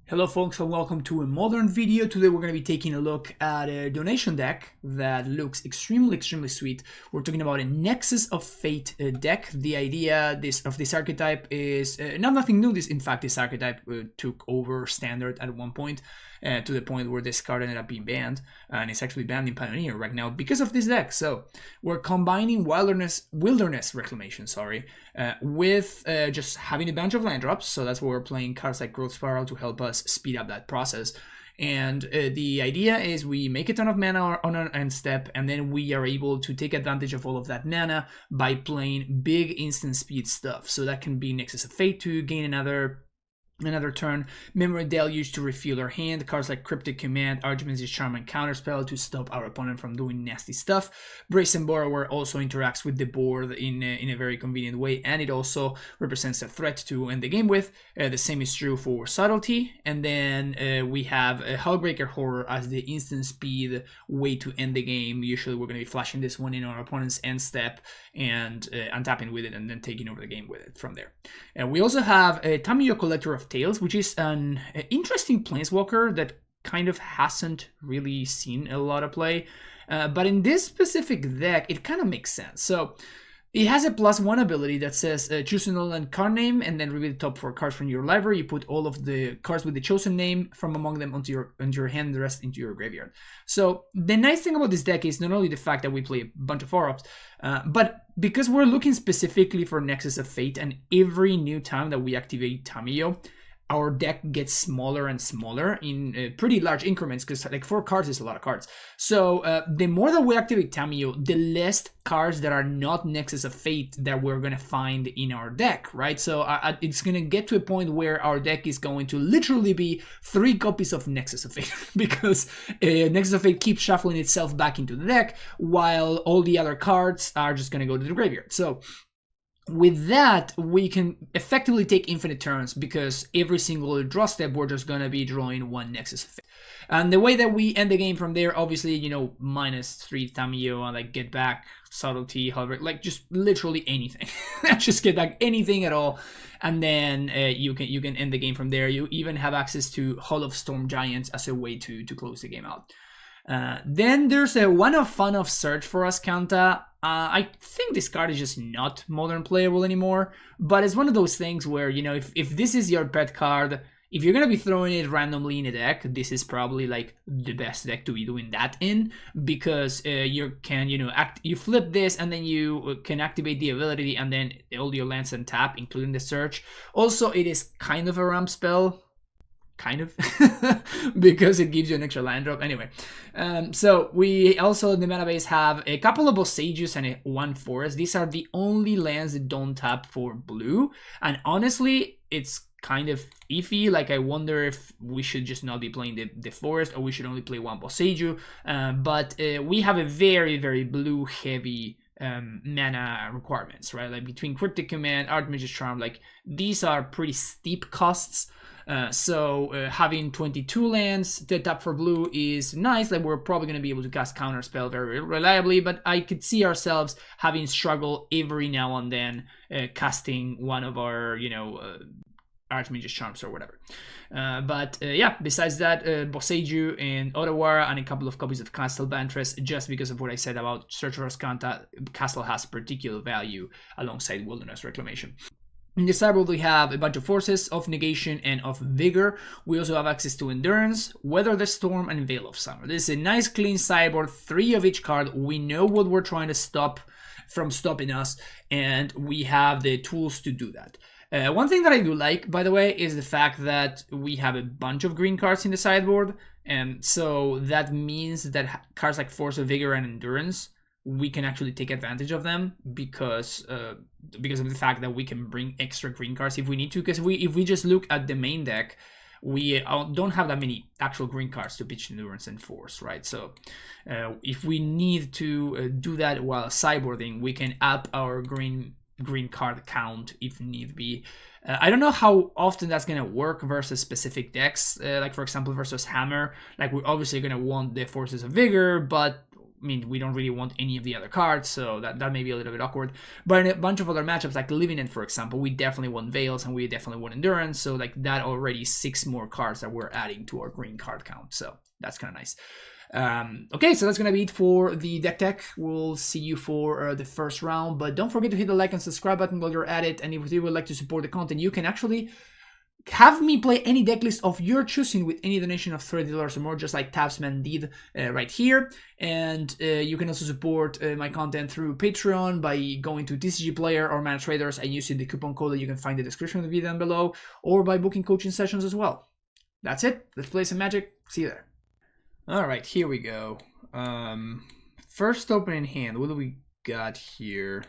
Hello folks and welcome to a modern video. Today we're going to be taking a look at a donation deck that looks extremely sweet. We're talking about a Nexus of Fate deck. The idea of this archetype is nothing new. This archetype took over Standard at one point to the point where this card ended up being banned, and it's actually banned in Pioneer right now because of this deck. So we're combining Wilderness Reclamation, with just having a bunch of land drops. So that's why we're playing cards like Growth Spiral to help us speed up that process. And the idea is we make a ton of mana on our end step, and then we are able to take advantage of all of that mana by playing big instant speed stuff. So that can be Nexus of Fate to gain another turn, Memory Deluge to refuel our hand, cards like Cryptic Command, Archmage's Charm, and Counterspell to stop our opponent from doing nasty stuff. Brazen Borrower also interacts with the board in a very convenient way, and it also represents a threat to end the game with. The same is true for Subtlety, and then we have a Hullbreaker Horror as the instant speed way to end the game. Usually we're going to be flashing this one in our opponent's end step and untapping with it and then taking over the game with it from there. And we also have a Tamiyo Collector of Tales, which is an interesting planeswalker that kind of hasn't really seen a lot of play. But in this specific deck, it kind of makes sense. So it has a +1 ability that says choose an all-land card name and then reveal the top 4 cards from your library. You put all of the cards with the chosen name from among them onto your hand, the rest into your graveyard. So the nice thing about this deck is not only the fact that we play a bunch of 4-ups, but because we're looking specifically for Nexus of Fate, and every new time that we activate Tamiyo, our deck gets smaller and smaller in pretty large increments, because like 4 cards is a lot of cards. So the more that we activate Tamiyo, the less cards that are not Nexus of Fate that we're going to find in our deck, right? So it's going to get to a point where our deck is going to literally be 3 copies of Nexus of Fate because Nexus of Fate keeps shuffling itself back into the deck while all the other cards are just going to go to the graveyard. So with that, we can effectively take infinite turns because every single draw step, we're just going to be drawing 1 Nexus of Fate. And the way that we end the game from there, obviously, -3 Tamiyo, and like get back, Subtlety, however, like just literally anything. Just get back anything at all. And then you can end the game from there. You even have access to Hall of Storm Giants as a way to close the game out. Then there's a One of Fun of Search for us, Kanta. I think this card is just not modern playable anymore, but it's one of those things where, if this is your pet card, if you're going to be throwing it randomly in a deck, this is probably like the best deck to be doing that in, because you can, you flip this and then you can activate the ability and then all your lands and tap, including the search. Also, it is kind of a ramp spell. Kind of because it gives you an extra land drop anyway. So we also in the mana base have a couple of Bosages and 1 forest. These are the only lands that don't tap for blue, and honestly it's kind of iffy. Like, I wonder if we should just not be playing the forest, or we should only play 1 Bosaju. But we have a very blue heavy mana requirements, right? Like between Cryptic Command, Archmage's Charm, like these are pretty steep costs. So having 22 lands to tap for blue is nice. Like, we're probably going to be able to cast Counterspell very reliably, but I could see ourselves having struggle every now and then casting one of our, Archmage's Charms or whatever. Yeah, besides that, Bosaju and Otawara and a couple of copies of Castle Bantress, just because of what I said about Search for Ascanta, Castle has particular value alongside Wilderness Reclamation. In the sideboard, we have a bunch of Forces of Negation and of Vigor. We also have access to Endurance, Weather the Storm, and Veil of Summer. This is a nice clean sideboard, 3 of each card. We know what we're trying to stop from stopping us, and we have the tools to do that. One thing that I do like, by the way, is the fact that we have a bunch of green cards in the sideboard, and so that means that cards like Force of Vigor and Endurance, we can actually take advantage of them because of the fact that we can bring extra green cards if we need to. Because if we just look at the main deck, we don't have that many actual green cards to pitch Endurance and Force, right? So if we need to do that while sideboarding, we can up our green card count if need be. I don't know how often that's going to work versus specific decks, like for example versus Hammer. Like, we're obviously going to want the Forces of Vigor, but mean, we don't really want any of the other cards, so that may be a little bit awkward. But in a bunch of other matchups, like Living End, for example, we definitely want Veils and we definitely want Endurance. So like that already 6 more cards that we're adding to our green card count. So that's kind of nice. Okay, so that's gonna be it for the deck tech. We'll see you for the first round, but don't forget to hit the like and subscribe button while you're at it. And if you would like to support the content, you can actually have me play any deck list of your choosing with any donation of $30 or more, just like Tapsman did right here. And you can also support my content through Patreon by going to TCG Player or Mana Traders and using the coupon code that you can find in the description of the video down below, or by booking coaching sessions as well. That's it. Let's play some Magic. See you there. All right, here we go. First opening hand. What do we got here?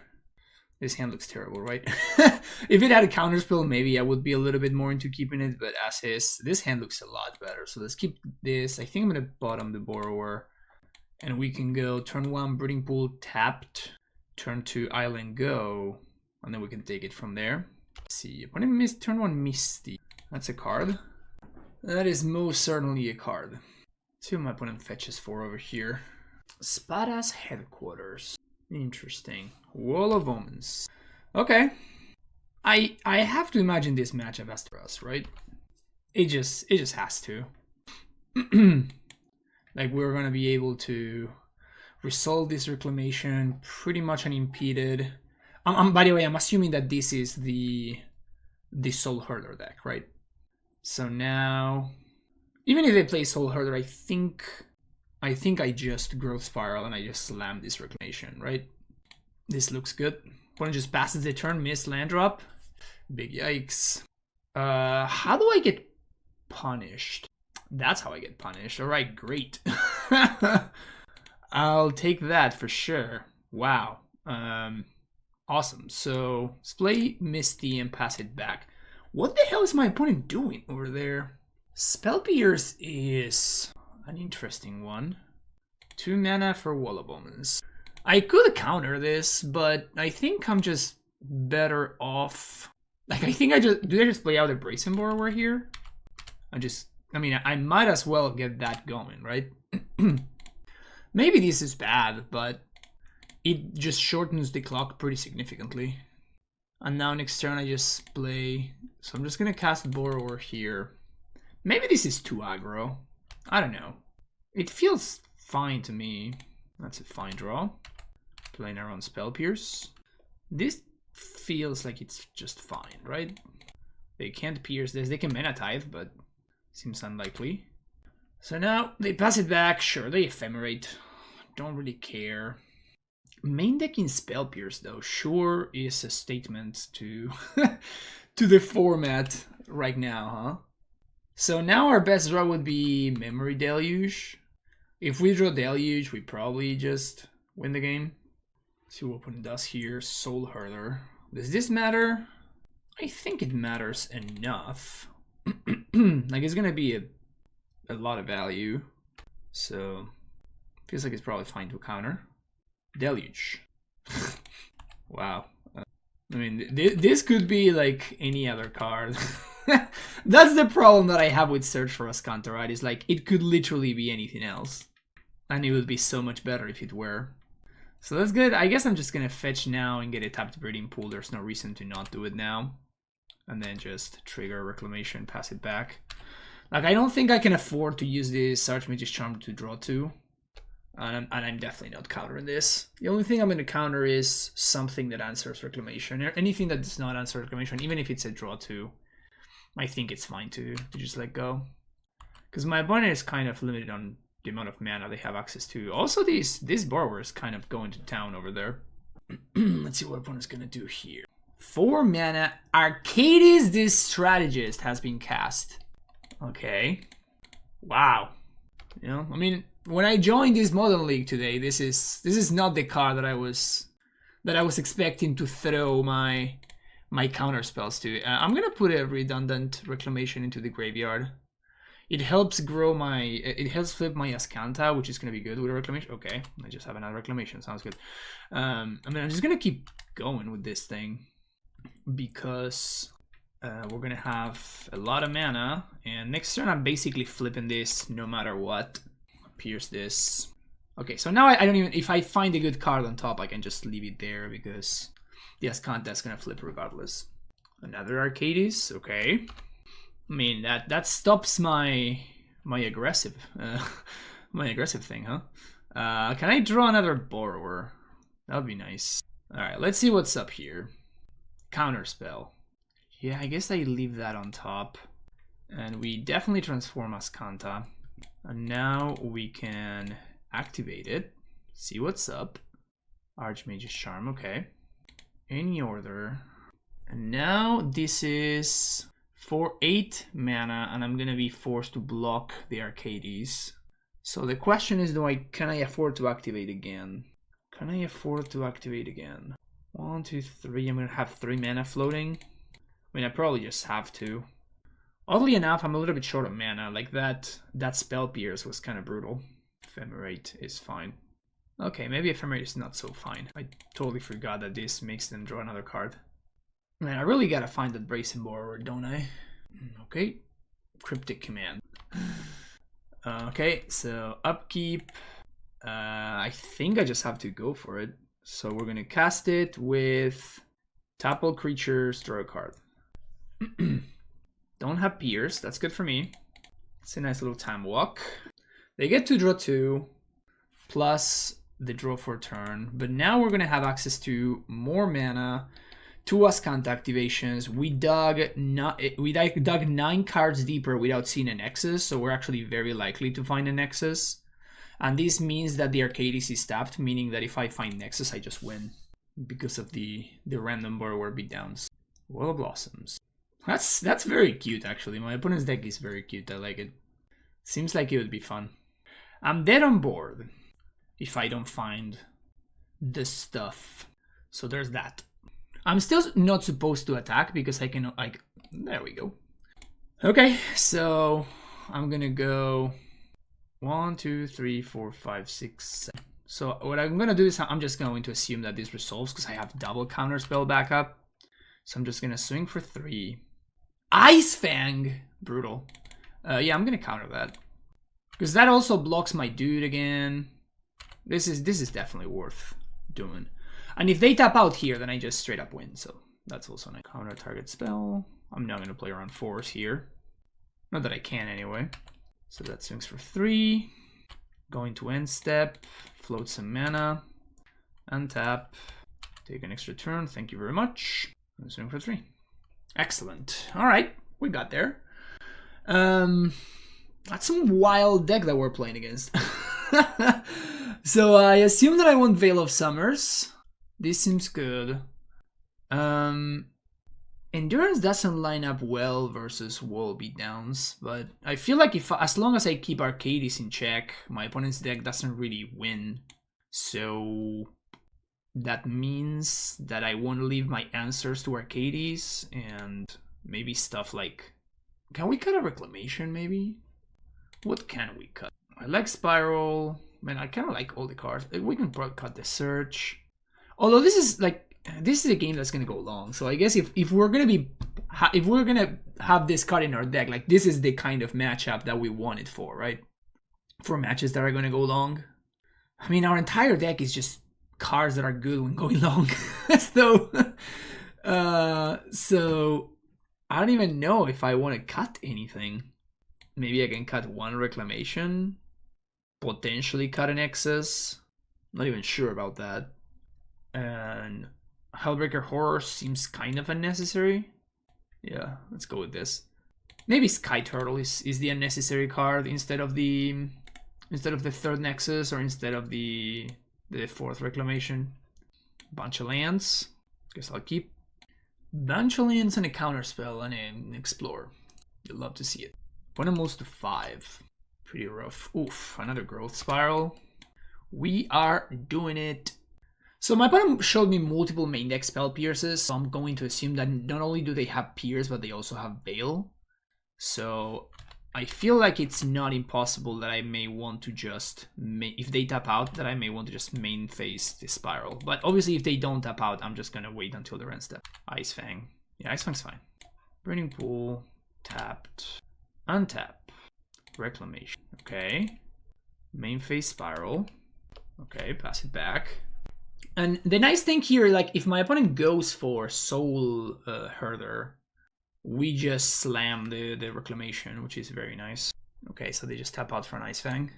This hand looks terrible, right? If it had a counterspell, maybe I would be a little bit more into keeping it, but as is, this hand looks a lot better. So let's keep this. I think I'm going to bottom the Borrower. And we can go turn 1, Breeding Pool tapped, turn 2, Island Go, and then we can take it from there. Let's see, opponent missed turn 1 Misty. That's a card. That is most certainly a card. Let's see what my opponent fetches for over here. Spada's Headquarters. Interesting. Wall of Omens. Okay. I have to imagine this matchup has to us, right? It just has to. Like we're gonna be able to resolve this reclamation pretty much unimpeded. By the way, I'm assuming that this is the Soul Herder deck, right? So now, even if they play Soul Herder, I think I just Growth Spiral and I just slam this reclamation, right? This looks good. Opponent just passes the turn, miss land drop. Big yikes. How do I get punished? That's how I get punished. Alright, great. I'll take that for sure. Wow. Awesome. So let's play Misty and pass it back. What the hell is my opponent doing over there? Spell Pierce is an interesting one. 2 mana for Wall of Omens. I could counter this, but I think I'm just better off. Like, I think I just play out a Brazen Borrower here? I mean, I might as well get that going, right? Maybe this is bad, but it just shortens the clock pretty significantly. And now next turn I just play. So I'm just gonna cast Borrower here. Maybe this is too aggro. I don't know. It feels fine to me. That's a fine draw. Playing around Spell Pierce. This feels like it's just fine, right? They can't pierce this. They can Mana Tithe, but seems unlikely. So now they pass it back. Sure, they Ephemerate. Don't really care. Main deck in Spell Pierce, though, sure is a statement to to the format right now, huh? So now our best draw would be Memory Deluge. If we draw Deluge, we probably just win the game. Let's see what opponent does here. Soul Herder. Does this matter? I think it matters enough. Like, it's gonna be a lot of value. So, feels like it's probably fine to counter. Deluge. Wow. I mean, this could be like any other card. That's the problem that I have with Search for Ascanta, right? It's like, it could literally be anything else. And it would be so much better if it were. So that's good. I guess I'm just gonna fetch now and get a tapped Breeding Pool. There's no reason to not do it now. And then just trigger Reclamation, pass it back. Like, I don't think I can afford to use this Archmage's Charm to draw 2. And I'm definitely not countering this. The only thing I'm going to counter is something that answers Reclamation. Or anything that does not answer Reclamation, even if it's a draw 2. I think it's fine to just let go. Because my opponent is kind of limited on the amount of mana they have access to. Also, this Borrower is kind of going to town over there. Let's see what opponent's going to do here. 4 mana, Arcadis the Strategist has been cast. Okay. Wow. You know, I mean, when I joined this Modern League today, this is not the card that I was expecting to throw my counter spells to. I'm gonna put a redundant Reclamation into the graveyard. It helps grow it helps flip my Ascanta, which is gonna be good with a Reclamation. Okay, I just have another Reclamation. Sounds good. I mean, I'm just gonna keep going with this thing because we're gonna have a lot of mana, and next turn I'm basically flipping this no matter what. Pierce this, Okay, so now I don't even, if I find a good card on top, I can just leave it there because the Ascanta's gonna flip regardless. Another Arcades, okay. I mean, that stops my aggressive my aggressive thing, huh? Can I draw another Borrower? That would be nice. Alright, let's see what's up here. Counterspell. Yeah, I guess I leave that on top. And we definitely transform Ascanta. And now we can activate it. See what's up. Archmage's Charm, okay. Any order. And now this is for 8 mana, and I'm gonna be forced to block the Arcades. So the question is, can I afford to activate again? Can I afford to activate again? 1, 2, 3. I'm gonna have 3 mana floating. I mean, I probably just have to. Oddly enough, I'm a little bit short of mana. Like that Spell Pierce was kind of brutal. Ephemerate is fine. Okay, maybe Ephemerate is not so fine. I totally forgot that this makes them draw another card. Man, I really gotta find that Brazen Borrower, don't I? Okay. Cryptic Command. Okay, so upkeep. I think I just have to go for it. So we're gonna cast it with tap all creatures, draw a card. Don't have Pierce, that's good for me. It's a nice little time walk. They get to draw 2, plus the draw for a turn. But now we're gonna have access to more mana, 2 Ascanta activations. We dug 9 cards deeper without seeing a Nexus, so we're actually very likely to find a Nexus. And this means that the Arcades is tapped, meaning that if I find Nexus, I just win because of the random Borrower beatdowns. Well of Blossoms. That's very cute, actually. My opponent's deck is very cute. I like it. Seems like it would be fun. I'm dead on board if I don't find the stuff. So there's that. I'm still not supposed to attack because I can, like, there we go. Okay, so I'm gonna go 1, 2, 3, 4, 5, 6, 7. So what I'm gonna do is I'm just going to assume that this resolves because I have double counterspell backup. So I'm just gonna swing for 3. Ice Fang! Brutal. Yeah, I'm gonna counter that. Because that also blocks my dude again. This is definitely worth doing. And if they tap out here, then I just straight up win. So that's also a counter target spell. I'm now gonna play around 4s here. Not that I can anyway. So that swings for 3. Going to end step. Float some mana. Untap. Take an extra turn. Thank you very much. And swing for 3. Excellent. Alright, we got there. That's some wild deck that we're playing against. So I assume that I want Veil of Summers. This seems good. Endurance doesn't line up well versus wall beatdowns, but I feel like as long as I keep Arcades in check, my opponent's deck doesn't really win. So that means that I won't leave my answers to Arcades and maybe stuff like... Can we cut a Reclamation, maybe? What can we cut? I like Spiral. Man, I kind of like all the cards. We can probably cut the Search. Although this is a game that's gonna go long. So I guess if we're gonna have this card in our deck, like this is the kind of matchup that we want it for, right? For matches that are gonna go long. I mean, our entire deck is just cards that are good when going long. So I don't even know if I want to cut anything. Maybe I can cut 1 Reclamation, potentially cut an Excess. Not even sure about that. And Hellbreaker Horror seems kind of unnecessary. Yeah, let's go with this. Maybe Sky Turtle is the unnecessary card instead of the 3rd Nexus or instead of the 4th Reclamation. Bunch of lands. Guess I'll keep. Bunch of lands and a counterspell and an Explore. You'll love to see it. Opponent moves to 5. Pretty rough. Oof, another Growth Spiral. We are doing it. So my opponent showed me multiple main deck Spell Pierces, so I'm going to assume that not only do they have Pierce, but they also have Veil. So I feel like it's not impossible that I may want to just, if they tap out, that I may want to just main phase the Spiral. But obviously if they don't tap out, I'm just going to wait until the end step. Ice Fang. Yeah, Ice Fang's fine. Burning Pool. Tapped. Untap. Reclamation. Okay. Main phase Spiral. Okay, pass it back. And the nice thing here, like if my opponent goes for Soul Herder, we just slam the Reclamation, which is very nice. Okay, so they just tap out for an Ice Fang.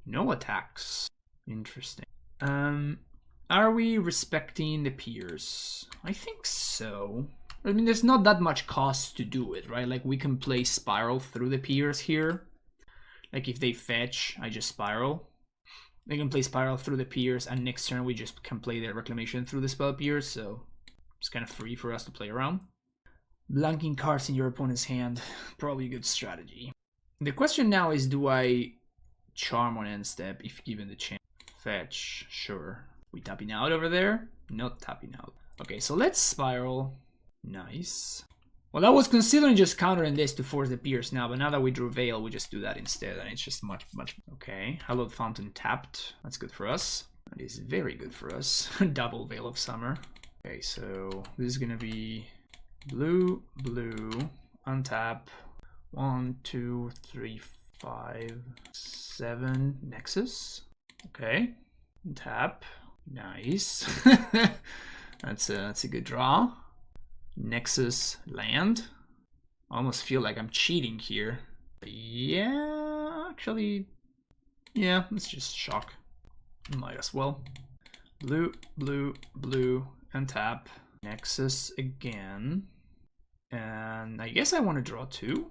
No attacks. Interesting. Are we respecting the Piers? I think so. I mean, there's not that much cost to do it, right? Like we can play Spiral through the Piers here. Like if they fetch, I just Spiral. They can play Spiral through the Piers, and next turn we just can play their Reclamation through the spell Piers, so it's kind of free for us to play around. Blanking cards in your opponent's hand, probably a good strategy. The question now is, do I Charm on end step if given the chance? Fetch, sure. We tapping out over there? Not tapping out. Okay, so let's Spiral. Nice. Well, I was considering just countering this to force the Pierce now, but now that we drew Veil, we just do that instead, and it's just much. Okay, Hallowed Fountain tapped. That's good for us. That is very good for us. Double Veil of Summer. Okay, so this is gonna be blue, blue, untap. 1, 2, 3, 5, 7. Nexus. Okay, tap. Nice. That's a good draw. Nexus land. I almost feel like I'm cheating here. Yeah, actually, yeah, let's just shock. Might as well. Blue, blue, blue, and tap. Nexus again. And I guess I want to draw 2.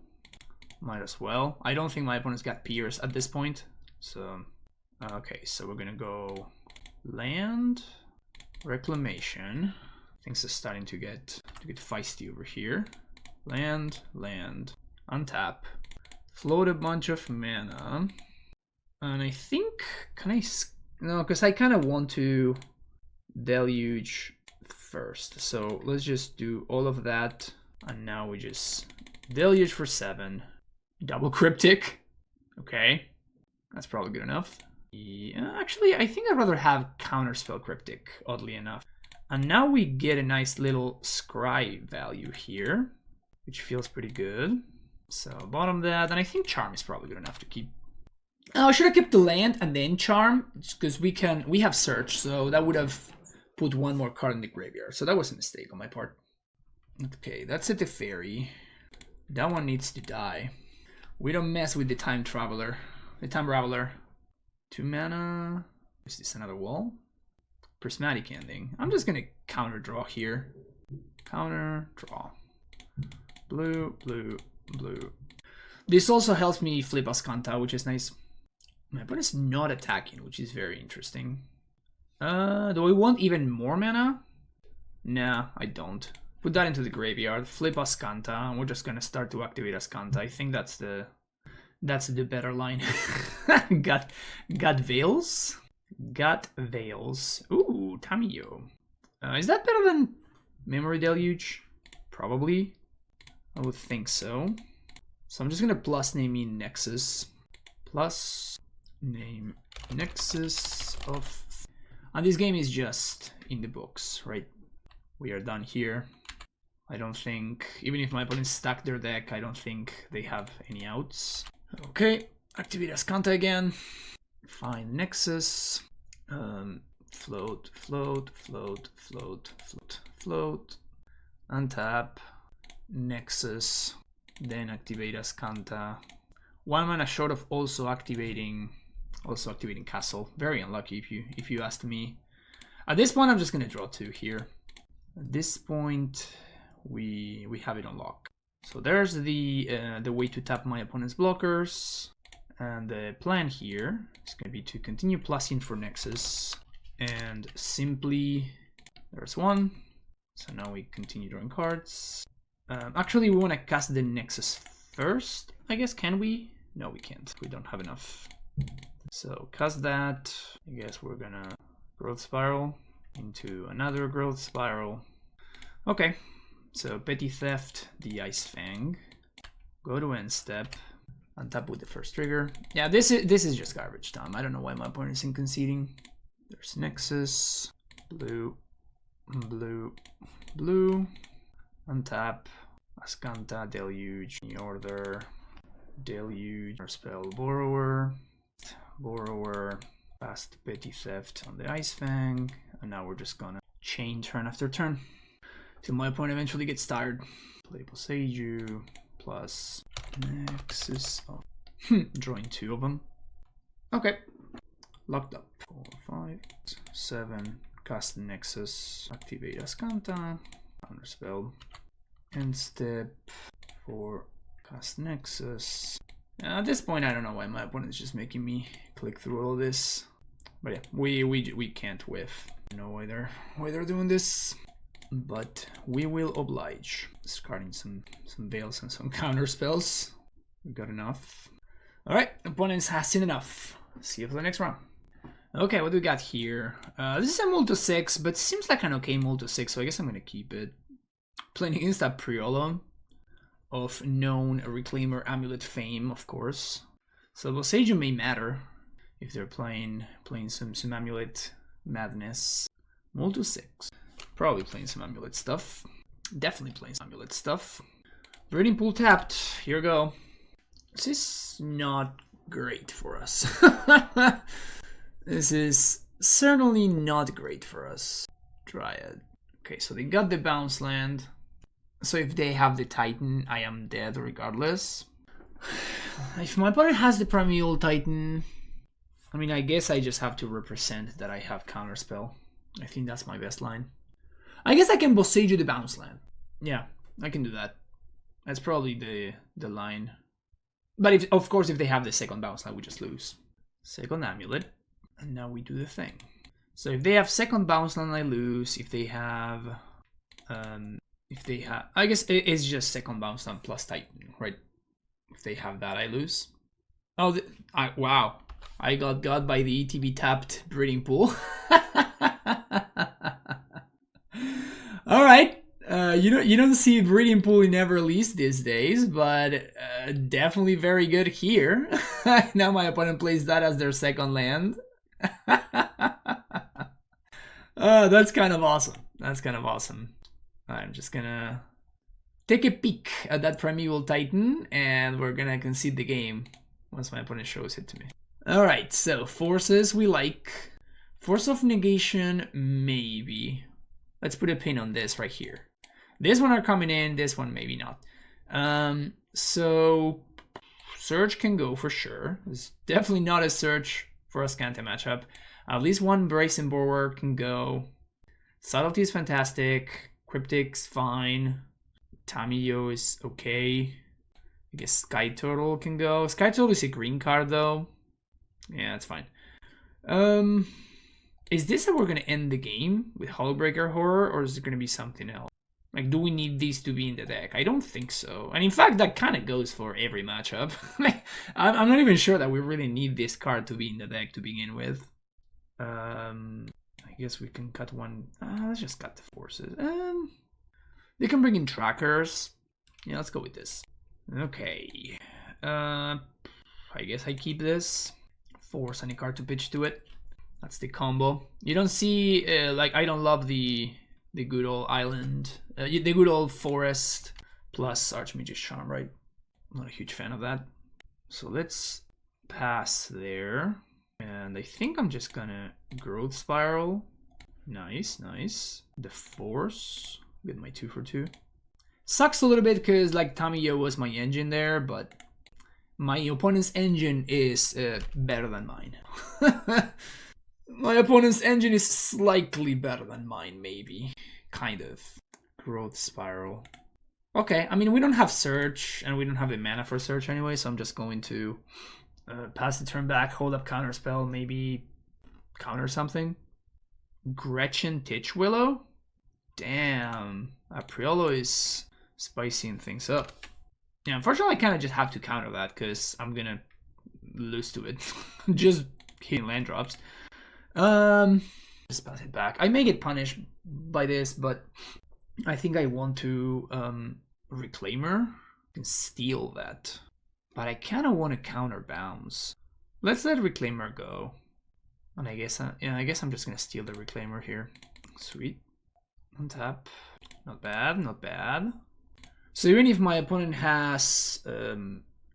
Might as well. I don't think my opponent's got Pierce at this point. So, okay, so we're gonna go land, Reclamation. Things are starting to get feisty over here. Land, land, untap, float a bunch of mana, and I think no, because I kind of want to Deluge first. So let's just do all of that, and now we just Deluge for 7, double Cryptic. Okay, that's probably good enough. Yeah, actually, I think I'd rather have Counterspell Cryptic, oddly enough. And now we get a nice little scry value here, which feels pretty good. So bottom that, and I think Charm is probably good enough to keep. Oh, I should have kept the land and then Charm, because we have Search, so that would have put one more card in the graveyard. So that was a mistake on my part. Okay, that's a Teferi. That one needs to die. We don't mess with the Time Traveler. The Time Raveler. 2 mana. Is this another wall? Prismatic Ending. I'm just gonna counter draw here. Counter draw. Blue, blue, blue. This also helps me flip Ascanta, which is nice. My opponent's not attacking, which is very interesting. Do I want even more mana? Nah, I don't. Put that into the graveyard. Flip Ascanta, and we're just gonna start to activate Ascanta. I think that's the better line. Got Veils. Got Veils. Ooh, Tamiyo. Is that better than Memory Deluge? Probably. I would think so. So I'm just gonna plus name in Nexus. Plus name Nexus of... And this game is just in the books, right? We are done here. I don't think, even if my opponents stack their deck, I don't think they have any outs. Okay, activate Ascanta again. Find Nexus. Float, float, float, float, float, float. Untap. Nexus. Then activate Ascanta. 1 mana short of also activating Castle. Very unlucky if you asked me. At this point, I'm just gonna draw 2 here. At this point, we have it on lock. So there's the way to tap my opponent's blockers. And the plan here is going to be to continue plussing for Nexus. And simply, there's 1. So now we continue drawing cards. Actually, we want to cast the Nexus first, I guess. Can we? No, we can't. We don't have enough. So cast that. I guess we're going to Growth Spiral into another Growth Spiral. Okay. So Petty Theft, the Ice Fang. Go to end step. Untap with the first trigger. Yeah, this is just garbage time. I don't know why my opponent isn't conceding. There's Nexus. Blue. Blue. Blue. Untap. Ascanta. Deluge. In order. Deluge. Spell Borrower. Borrower. Past Petty Theft on the Ice Fang, and now we're just gonna chain turn after turn till my opponent eventually gets tired. Play Boseiju plus Nexus of drawing 2 of them. Okay, locked up. 4, 5, 7. Cast the Nexus. Activate Ascanta. Counterspell. End step. 4. Cast Nexus. At this point, I don't know why my opponent is just making me click through all this. But yeah, we can't whiff. I don't know why they're doing this, but we will oblige. Discarding some veils and some counter spells. We got enough. All right, opponents has seen enough. See you for the next round. Okay, what do we got here? This is a Multo 6, but seems like an okay Multo 6, so I guess I'm gonna keep it. Playing against that Priolo of known Reclaimer Amulet fame, of course. So Boseiju may matter if they're playing some Amulet madness. Multo 6. Probably playing some Amulet stuff. Definitely playing some Amulet stuff. Breeding Pool tapped. Here we go. This is not great for us. This is certainly not great for us. Dryad. Okay, so they got the bounce land. So if they have the Titan, I am dead regardless. If my opponent has the Primeval Titan, I mean, I guess I just have to represent that I have Counterspell. I think that's my best line. I guess I can Boseiju the bounce land. Yeah, I can do that. That's probably the line. But if, of course, if they have the second bounce line, we just lose. Second Amulet, and now we do the thing. So if they have second bounce line, I lose. If they have, I guess it's just second bounce line plus Titan, right? If they have that, I lose. Oh, wow! I got by the ETB tapped Breeding Pool. All right. You don't see Breeding Pool in Everlease these days, but definitely very good here. Now my opponent plays that as their second land. That's kind of awesome. That's kind of awesome. I'm just gonna take a peek at that Primeval Titan, and we're gonna concede the game once my opponent shows it to me. All right, so forces we like. Force of Negation, maybe. Let's put a pin on this right here. This one are coming in, this one maybe not. So Surge can go for sure. It's definitely not a Surge for a Scanta matchup. At least one Brazen Bulwark can go. Subtlety is fantastic. Cryptic's fine. Tamiyo is okay. I guess Sky Turtle can go. Sky Turtle is a green card though. Yeah, that's fine. Is this how we're gonna end the game with Hullbreaker Horror, or is it gonna be something else? Like, do we need these to be in the deck? I don't think so. And in fact, that kind of goes for every matchup. Like, I'm not even sure that we really need this card to be in the deck to begin with. I guess we can cut one. Let's just cut the forces. They can bring in trackers. Yeah, let's go with this. Okay. I guess I keep this. Force any card to pitch to it. That's the combo. You don't see, like, I don't love the good old island, the good old forest plus Archmage's Charm, right? I'm not a huge fan of that. So let's pass there. And I think I'm just gonna Growth Spiral. Nice, nice. The Force. Get my 2 for 2. Sucks a little bit because, like, Tamiyo was my engine there, but my opponent's engine is better than mine. My opponent's engine is slightly better than mine, maybe. Kind of. Growth Spiral. Okay, I mean, we don't have Search, and we don't have the mana for Search anyway, so I'm just going to pass the turn back, hold up Counterspell, maybe counter something. Gretchen Titchwillow? Damn. Apriolo is spicing things up. Yeah, unfortunately, I kind of just have to counter that, because I'm gonna lose to it. Just hitting land drops. Just pass it back. I may get punished by this, but I think I want to Reclaimer and steal that. But I kind of want to counter bounce. Let's let Reclaimer go. And I guess I guess I'm just gonna steal the Reclaimer here. Sweet. Untap. Not bad, not bad. So even if my opponent has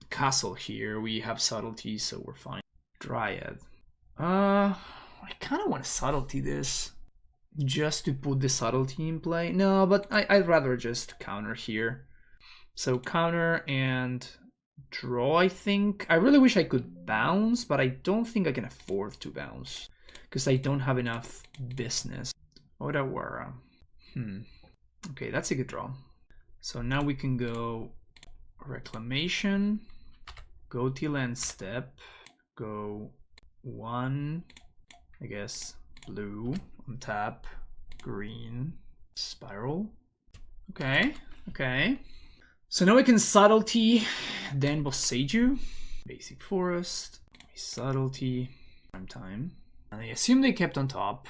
Castle here, we have Subtlety, so we're fine. Dryad. I kind of want to subtlety this. Just to put the subtlety in play. No, but I'd rather just counter here. So counter and draw, I think. I really wish I could bounce, but I don't think I can afford to bounce. Because I don't have enough business. Odawara. Okay, that's a good draw. So now we can go Reclamation, go till end step, go 1, I guess, blue, on tap, green, spiral. Okay, okay. So now we can subtlety, then Boseiju, basic forest, subtlety, time. And I assume they kept on top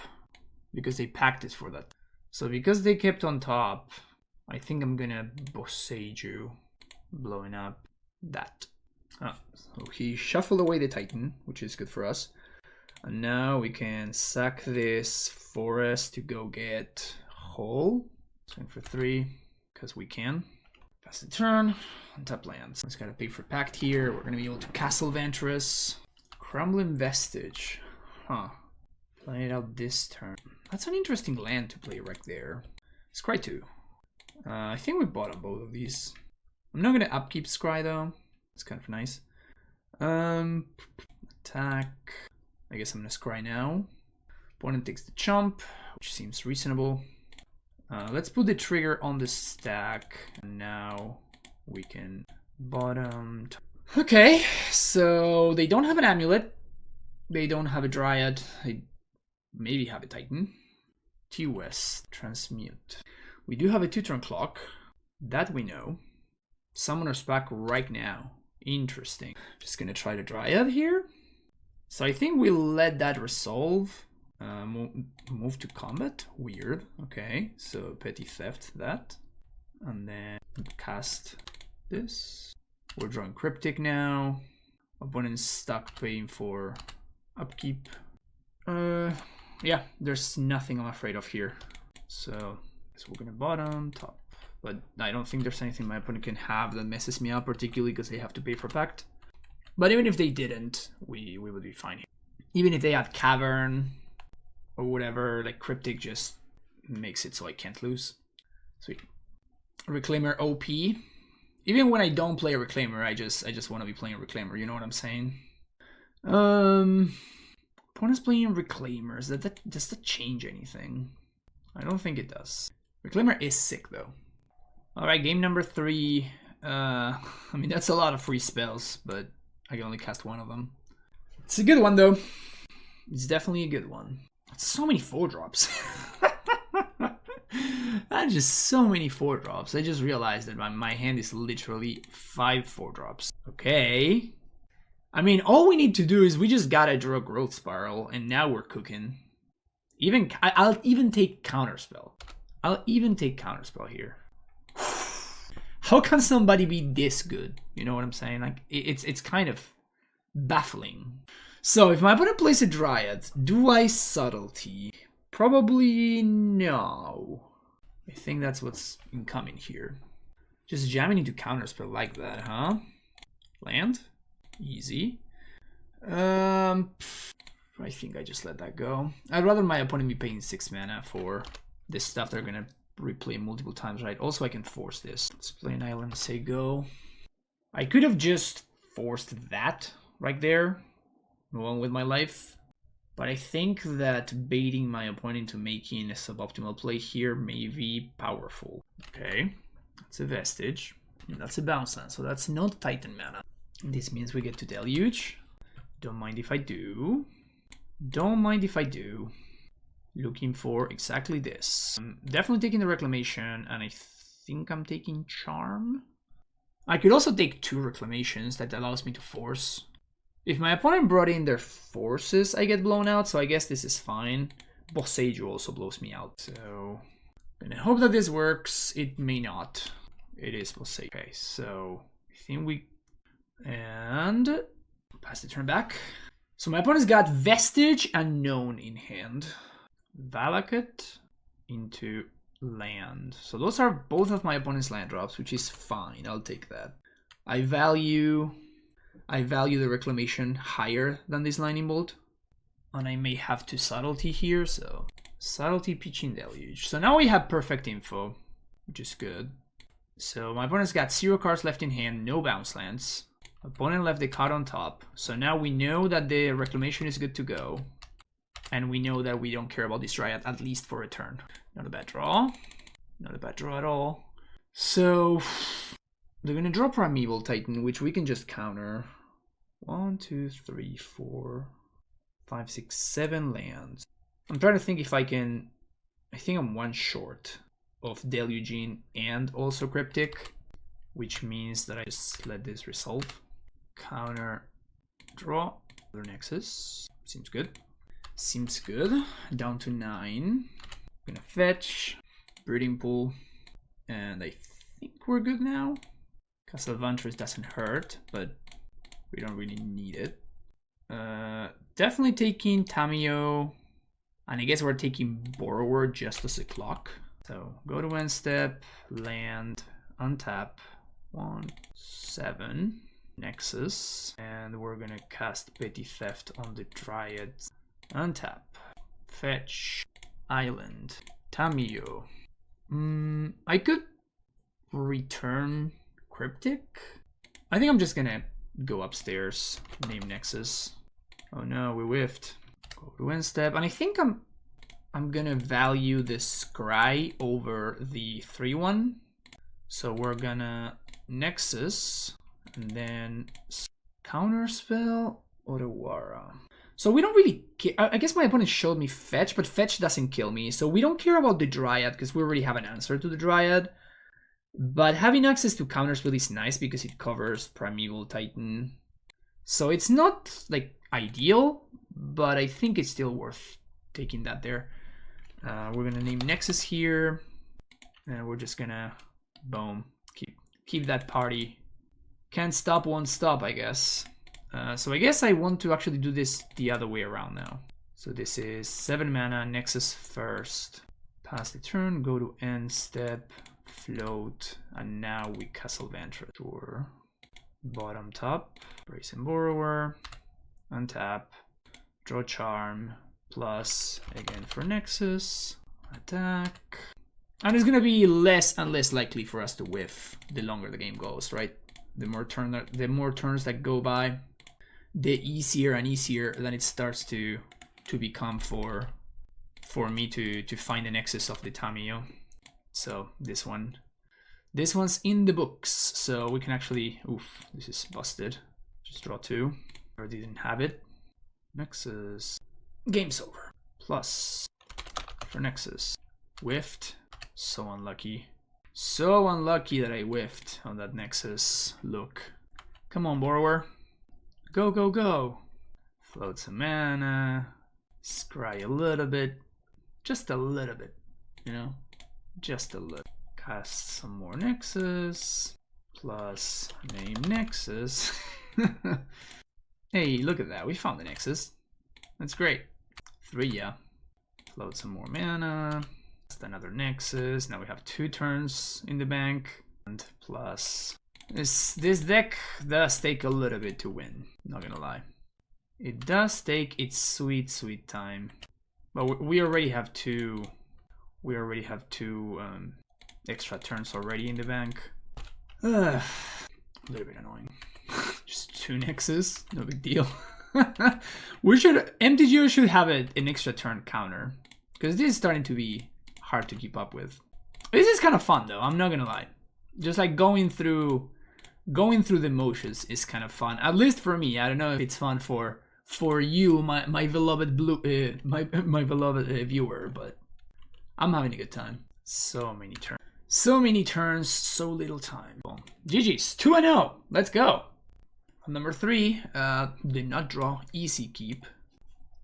because they packed it for that. So because they kept on top, I think I'm gonna Boseiju, blowing up that. So he shuffled away the Titan, which is good for us. And now we can sack this forest to go get Hole. Swing for 3, because we can. Pass the turn, untap lands. Just gotta pay for Pact here. We're gonna be able to Castle Ventress. Crumbling Vestige. Play it out this turn. That's an interesting land to play right there. Scry 2. I think we bought on both of these. I'm not gonna upkeep Scry though. It's kind of nice. Attack. I guess I'm gonna Scry now. Opponent takes the chump, which seems reasonable. Let's put the trigger on the stack. And now we can bottom. Okay, so they don't have an Amulet. They don't have a Dryad. They maybe have a Titan. T-West, Transmute. We do have a 2-turn clock. That we know. Summoner's back right now. Interesting. Just gonna try to Dryad here. So I think we let that resolve. Move to combat. Weird. Okay, so petty theft that. And then cast this. We're drawing Cryptic now. Opponent's stuck paying for upkeep. Yeah, there's nothing I'm afraid of here. So we're gonna bottom, top. But I don't think there's anything my opponent can have that messes me up, particularly because they have to pay for Pact. But even if they didn't, we would be fine here. Even if they had Cavern or whatever, like Cryptic just makes it so I can't lose. Sweet. Reclaimer OP. Even when I don't play a Reclaimer, I just want to be playing a Reclaimer, you know what I'm saying? Opponent's playing Reclaimers. Does that change anything? I don't think it does. Reclaimer is sick though. Alright, game number 3. I mean, that's a lot of free spells, but I can only cast one of them. It's a good one though. It's definitely a good one. So many 4-drops. That's just so many 4-drops. I just realized that my hand is literally 5 4-drops. Okay. I mean, all we need to do is we just gotta draw Growth Spiral, and now we're cooking. I'll even take Counterspell. I'll even take Counterspell here. How can somebody be this good? You know what I'm saying? Like, it's kind of baffling. So if my opponent plays a Dryad, do I Subtlety? Probably no. I think that's what's incoming here. Just jamming into Counterspell like that, huh? Land? Easy. I think I just let that go. I'd rather my opponent be paying 6 mana for this stuff they're gonna replay multiple times, right? Also, I can force this. Let's play an island, say go. I could have just forced that right there, go on with my life. But I think that baiting my opponent into making a suboptimal play here may be powerful. Okay, that's a Vestige. That's a bounce land, so that's not Titan mana. This means we get to Deluge. Don't mind if I do. Don't mind if I do. Looking for exactly this. I'm definitely taking the Reclamation, and I think I'm taking Charm. I could also take 2 Reclamations. That allows me to force. If my opponent brought in their forces, I get blown out, so I guess this is fine. Boseiju also blows me out, so I'm gonna hope that this works. It may not. It is Boseiju. Okay, so I think we... And pass the turn back. So my opponent's got Vestige and Known in hand. Valakut into land. So those are both of my opponent's land drops, which is fine. I'll take that. I value the Reclamation higher than this Lightning Bolt. And I may have to subtlety here, so subtlety, pitching deluge. So now we have perfect info, which is good. So my opponent's got 0 cards left in hand, no bounce lands. Opponent left the card on top. So now we know that the reclamation is good to go. And we know that we don't care about this Dryad, at least for a turn. Not a bad draw. Not a bad draw at all. So they're gonna draw Primeval Titan, which we can just counter. 1, 2, 3, 4, 5, 6, 7 lands. I'm trying to think if I can. I think I'm one short of Deluging and also Cryptic, which means that I just let this resolve. Counter, draw, other Nexus. Seems good. Seems good. Down to 9. Gonna fetch, Breeding Pool, and I think we're good now. Castle Vantress doesn't hurt, but we don't really need it. Definitely taking Tamiyo, and I guess we're taking Borrower just as a clock. So go to end step, land, untap, 1, 7, Nexus, and we're gonna cast Petty Theft on the Dryad. Untap, fetch, island, Tamiyo. I could return Cryptic. I think I'm just gonna go upstairs, name Nexus. Oh no, we whiffed. Go to end step, and I think I'm gonna value the Scry over the 3/1. So we're gonna Nexus and then counterspell Otawara. So we don't really care. I guess my opponent showed me fetch, but fetch doesn't kill me. So we don't care about the Dryad because we already have an answer to the Dryad. But having access to counterspell is nice because it covers Primeval Titan. So it's not like ideal, but I think it's still worth taking that there. We're gonna name Nexus here, and we're just gonna boom, keep that party. Can't stop, won't stop, I guess. So I guess I want to actually do this the other way around now. So this is 7 mana, Nexus first. Pass the turn, go to end step, float, and now we Castle Vantress. Tour. Bottom top, Brace and Borrower, untap, draw Charm, plus, again for Nexus, attack. And it's gonna be less and less likely for us to whiff the longer the game goes, right? The more turns that go by, the easier and easier then it starts to become for me to find the Nexus of the Tamiyo. So this one's in the books, so we can actually, oof, this is busted. Just draw 2, or didn't have it. Nexus, game's over. Plus, for Nexus, whiffed, so unlucky. So unlucky that I whiffed on that Nexus. Look, come on, Borrower. Go, go, go. Float some mana. Scry a little bit. Just a little bit, you know? Just a little. Cast some more Nexus. Plus, name Nexus. Hey, look at that. We found the Nexus. That's great. 3, yeah. Float some more mana. Just another Nexus. Now we have 2 turns in the bank. And plus... This deck does take a little bit to win, not gonna lie. It does take its sweet, sweet time. But we already have 2. We already have 2 extra turns already in the bank. A little bit annoying. Just 2 Nexus, no big deal. MTGO should have an extra turn counter, because this is starting to be hard to keep up with. This is kind of fun though, I'm not gonna lie. Just like going through the motions is kind of fun, at least for me. I don't know if it's fun for you, my beloved my beloved viewer, but I'm having a good time. So many turns, so little time. Well, GG's, 2-0. Let's go. Number 3, did not draw. Easy keep.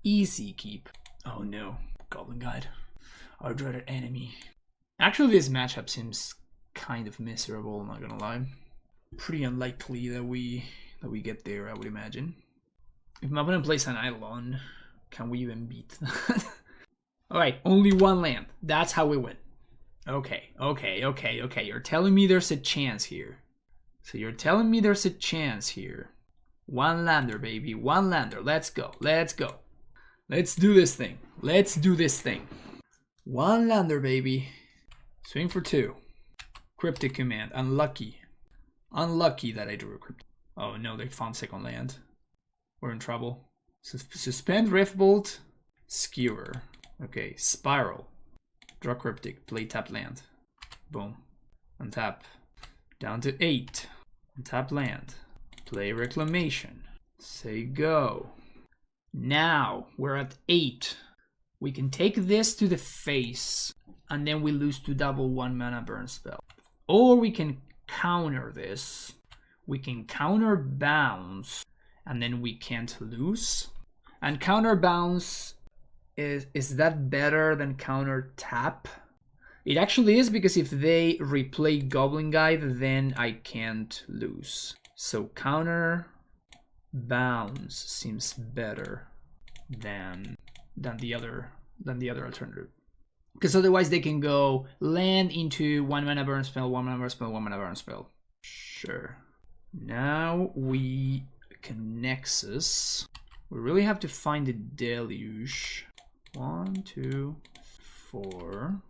Easy keep. Oh no, Goblin Guide, our dreaded enemy. Actually, this matchup seems kind of miserable, not gonna lie. Pretty unlikely that we get there, I would imagine. If my opponent plays an Eidolon, can we even beat that? Alright, only 1 land. That's how we win. Okay. You're telling me there's a chance here. So you're telling me there's a chance here. 1 lander, baby. 1 lander. Let's go. Let's do this thing. Let's do this thing. One lander, baby. Swing for 2. Cryptic command. Unlucky. Unlucky that I drew a cryptic. Oh no, they found second land. We're in trouble. Suspend Riftbolt. Skewer. Okay, Spiral. Draw cryptic. Play tap land. Boom. Untap. Down to 8. Untap land. Play Reclamation. Say go. Now we're at 8. We can take this to the face, and then we lose to double 1 mana burn spell. Or we can counter this. We can counter bounce, and then we can't lose. And counter bounce, is that better than counter tap? It actually is, because if they replay Goblin Guide, then I can't lose. So counter bounce seems better than the other alternative, because otherwise they can go land into 1 mana burn spell, 1 mana burn spell, 1 mana burn spell. Sure. Now we can Nexus. We really have to find the Deluge. 1, 2, 4.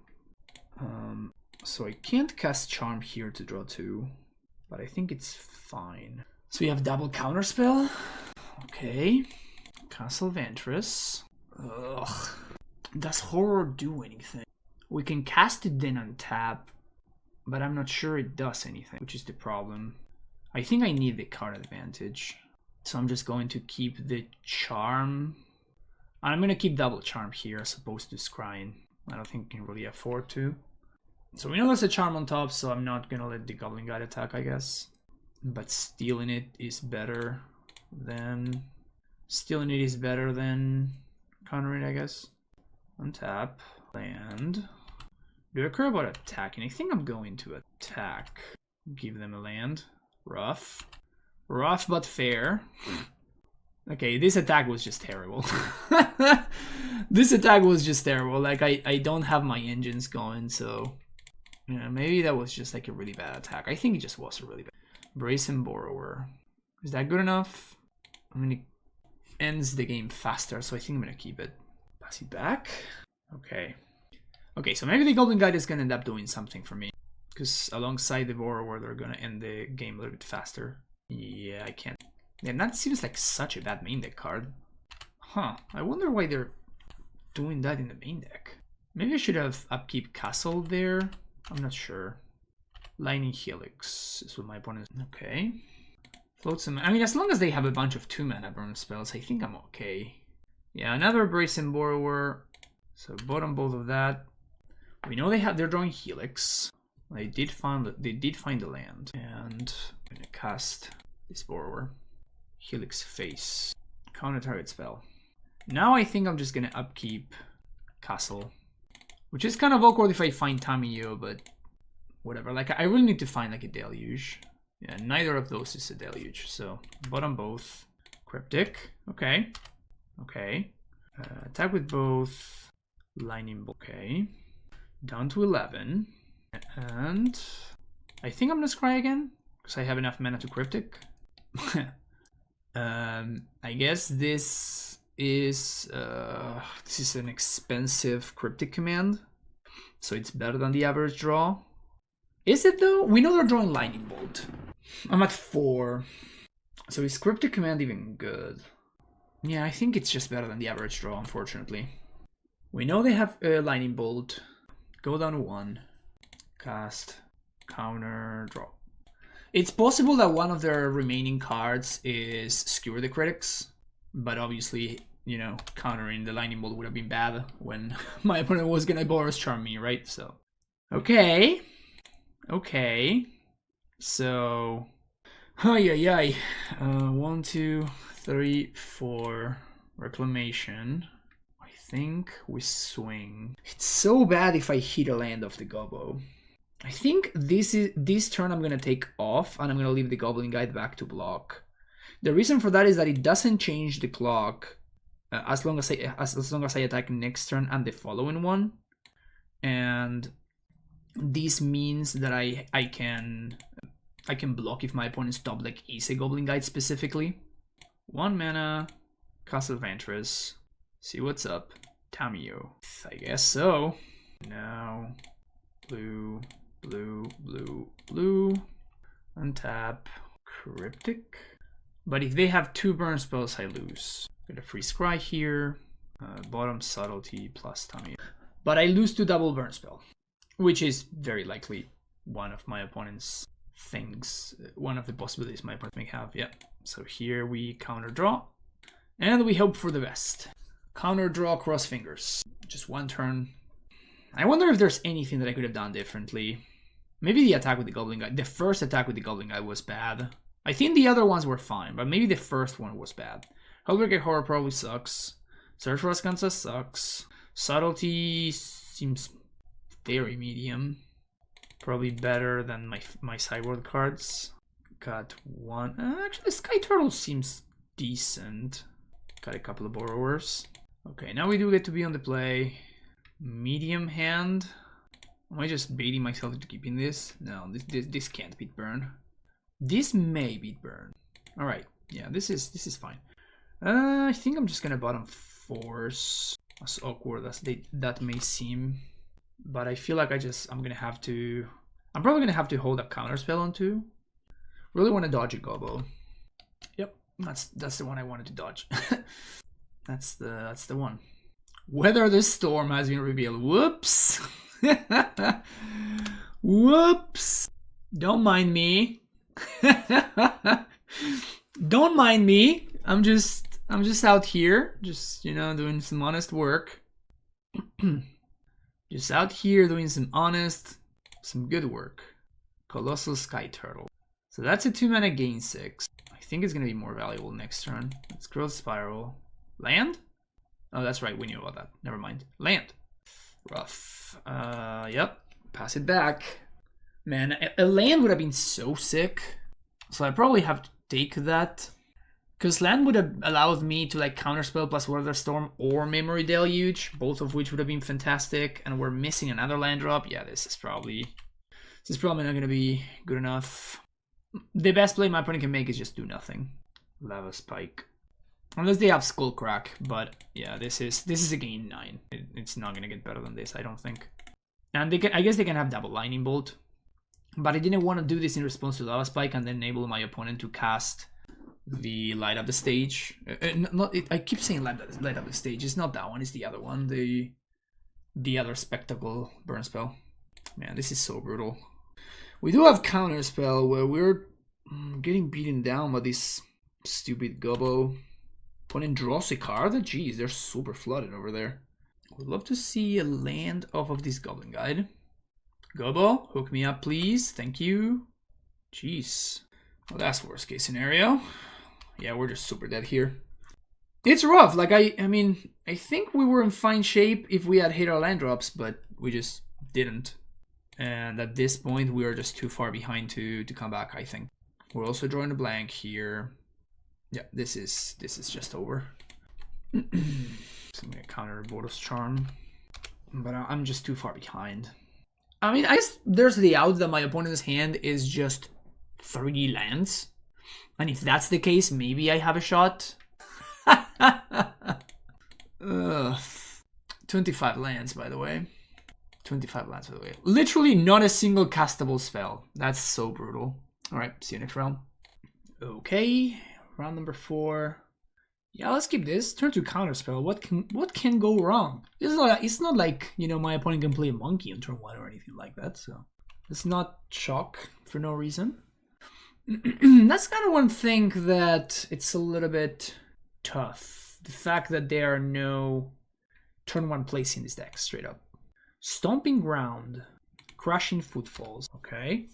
So I can't cast Charm here to draw 2, but I think it's fine. So we have double counterspell. Okay. Castle Ventress. Ugh. Does Horror do anything? We can cast it then on tap, but I'm not sure it does anything, which is the problem. I think I need the card advantage. So I'm just going to keep the Charm. And I'm going to keep double Charm here as opposed to Scrying. I don't think I can really afford to. So we know there's a Charm on top, so I'm not going to let the Goblin Guide attack, I guess. But stealing it is better than... Stealing it is better than countering, I guess. Untap. Land. Do I care about attacking? I think I'm going to attack. Give them a land. Rough. Rough but fair. Okay, this attack was just terrible. This attack was just terrible. Like, I don't have my engines going, so... Yeah, maybe that was just like a really bad attack. I think it just was a really bad... Brazen Borrower. Is that good enough? I mean, it ends the game faster, so I think I'm gonna keep it. Pass it back. Okay. Okay, so maybe the Goblin Guide is gonna end up doing something for me. Because alongside the Borrower, they're gonna end the game a little bit faster. Yeah, I can't. Yeah, that seems like such a bad main deck card. Huh, I wonder why they're doing that in the main deck. Maybe I should have upkeep Castle there. I'm not sure. Lightning Helix is what my opponent is. Okay. Float some. I mean, as long as they have a bunch of 2 mana burn spells, I think I'm okay. Yeah, another Brazen Borrower. So bottom both of that. We know they're drawing Helix. They did find the land. And I'm gonna cast this Borrower. Helix Face. Counter target spell. Now I think I'm just gonna upkeep Castle. Which is kind of awkward if I find Tamiyo, but whatever. Like, I really need to find like a Deluge. Yeah, neither of those is a Deluge. So bottom both. Cryptic. Okay. Okay. Attack with both. Lightning Bolt. Okay. Down to 11. And I think I'm gonna scry again because I have enough mana to Cryptic. I guess this is an expensive Cryptic command, so it's better than the average draw. Is it though? We know they're drawing Lightning Bolt. I'm at 4, so is Cryptic command even good? Yeah, I think it's just better than the average draw, unfortunately. We know they have Lightning Bolt. Go down to 1. Cast. Counter. Draw. It's possible that one of their remaining cards is Skewer the Critics, but obviously, you know, countering the Lightning Bolt would have been bad when my opponent was gonna Boros Charm me, right? So, okay. Okay. So, ay. 1, 2, 3, 4. Reclamation. I think we swing. It's so bad if I hit a land off the Gobbo. I think this turn I'm gonna take off and I'm gonna leave the Goblin Guide back to block. The reason for that is that it doesn't change the clock as long as I attack next turn and the following one, and this means that I can block if my opponent's top deck is a Goblin Guide specifically. 1 mana, Castle Ventress. See what's up. Tamio. I guess so. Now, blue, blue, blue, blue. Untap. Cryptic. But if they have 2 burn spells, I lose. Get a free scry here. Bottom subtlety plus Tamio. But I lose to double burn spell, which is very likely one of my opponent's things, one of the possibilities my opponent may have. Yeah. So here we counter draw, and we hope for the best. Counter draw, cross fingers. Just 1 turn. I wonder if there's anything that I could have done differently. Maybe the attack with the Goblin Guy. The first attack with the Goblin Guy was bad. I think the other ones were fine, but maybe the first one was bad. Hellbreaker Horror probably sucks. Search for Ascanza sucks. Subtlety seems very medium. Probably better than my sideboard cards. Got 1. Actually, Sky Turtle seems decent. Got a couple of Borrowers. Okay, now we do get to be on the play. Medium hand. Am I just baiting myself into keeping this? No, this can't beat burn. This may beat burn. All right, yeah, this is fine. I think I'm just gonna bottom force. As awkward as that may seem, but I feel like I'm gonna have to. I'm probably gonna have to hold a counter spell on 2. Really want to dodge a Gobbo. Yep, that's the one I wanted to dodge. that's the one. Weather the Storm has been revealed. Whoops. Whoops. Don't mind me. Don't mind me. I'm just out here, just, you know, doing some honest work. Just out here doing some good work. Colossal Sky Turtle. So that's a 2-mana gain 6. I think it's gonna be more valuable next turn. Let's Growth Spiral. Land? Oh, that's right, we knew about that. Never mind. Land. Rough. Yep. Pass it back. Man, a land would have been so sick. So I probably have to take that. Because land would have allowed me to like counterspell plus Weather Storm or Memory Deluge, both of which would have been fantastic. And we're missing another land drop. Yeah, this is probably not going to be good enough. The best play my opponent can make is just do nothing. Lava Spike. Unless they have Skullcrack, but yeah, this is a gain 9. It's not going to get better than this, I don't think. And I guess they can have double Lightning Bolt. But I didn't want to do this in response to Lava Spike and then enable my opponent to cast the Light Up the Stage. I keep saying light up the Stage. It's not that one. It's the other one. The other Spectacle burn spell. Man, this is so brutal. We do have Counter Spell where we're getting beaten down by this stupid Gobbo. Opponent draws a card. Jeez, they're super flooded over there. Would love to see a land off of this Goblin Guide. Gobbo, hook me up, please. Thank you. Jeez. Well, that's worst case scenario. Yeah, we're just super dead here. It's rough. Like, I mean, I think we were in fine shape if we had hit our land drops, but we just didn't. And at this point, we are just too far behind to come back, I think. We're also drawing a blank here. Yeah, this is just over. So I'm gonna counter Boros Charm. But I'm just too far behind. I mean, I guess there's the out that my opponent's hand is just 3 lands. And if that's the case, maybe I have a shot. 25 lands, by the way. 25 lands, by the way. Literally not a single castable spell. That's so brutal. Alright, see you next round. Okay, round number 4. Yeah, let's keep this. Turn to counterspell. What can go wrong? It's not like, you know, my opponent can play a monkey on turn 1 or anything like that, so let's not shock for no reason. That's kind of one thing that it's a little bit tough. The fact that there are no turn 1 plays in this deck, straight up. Stomping Ground, Crushing Footfalls. Okay,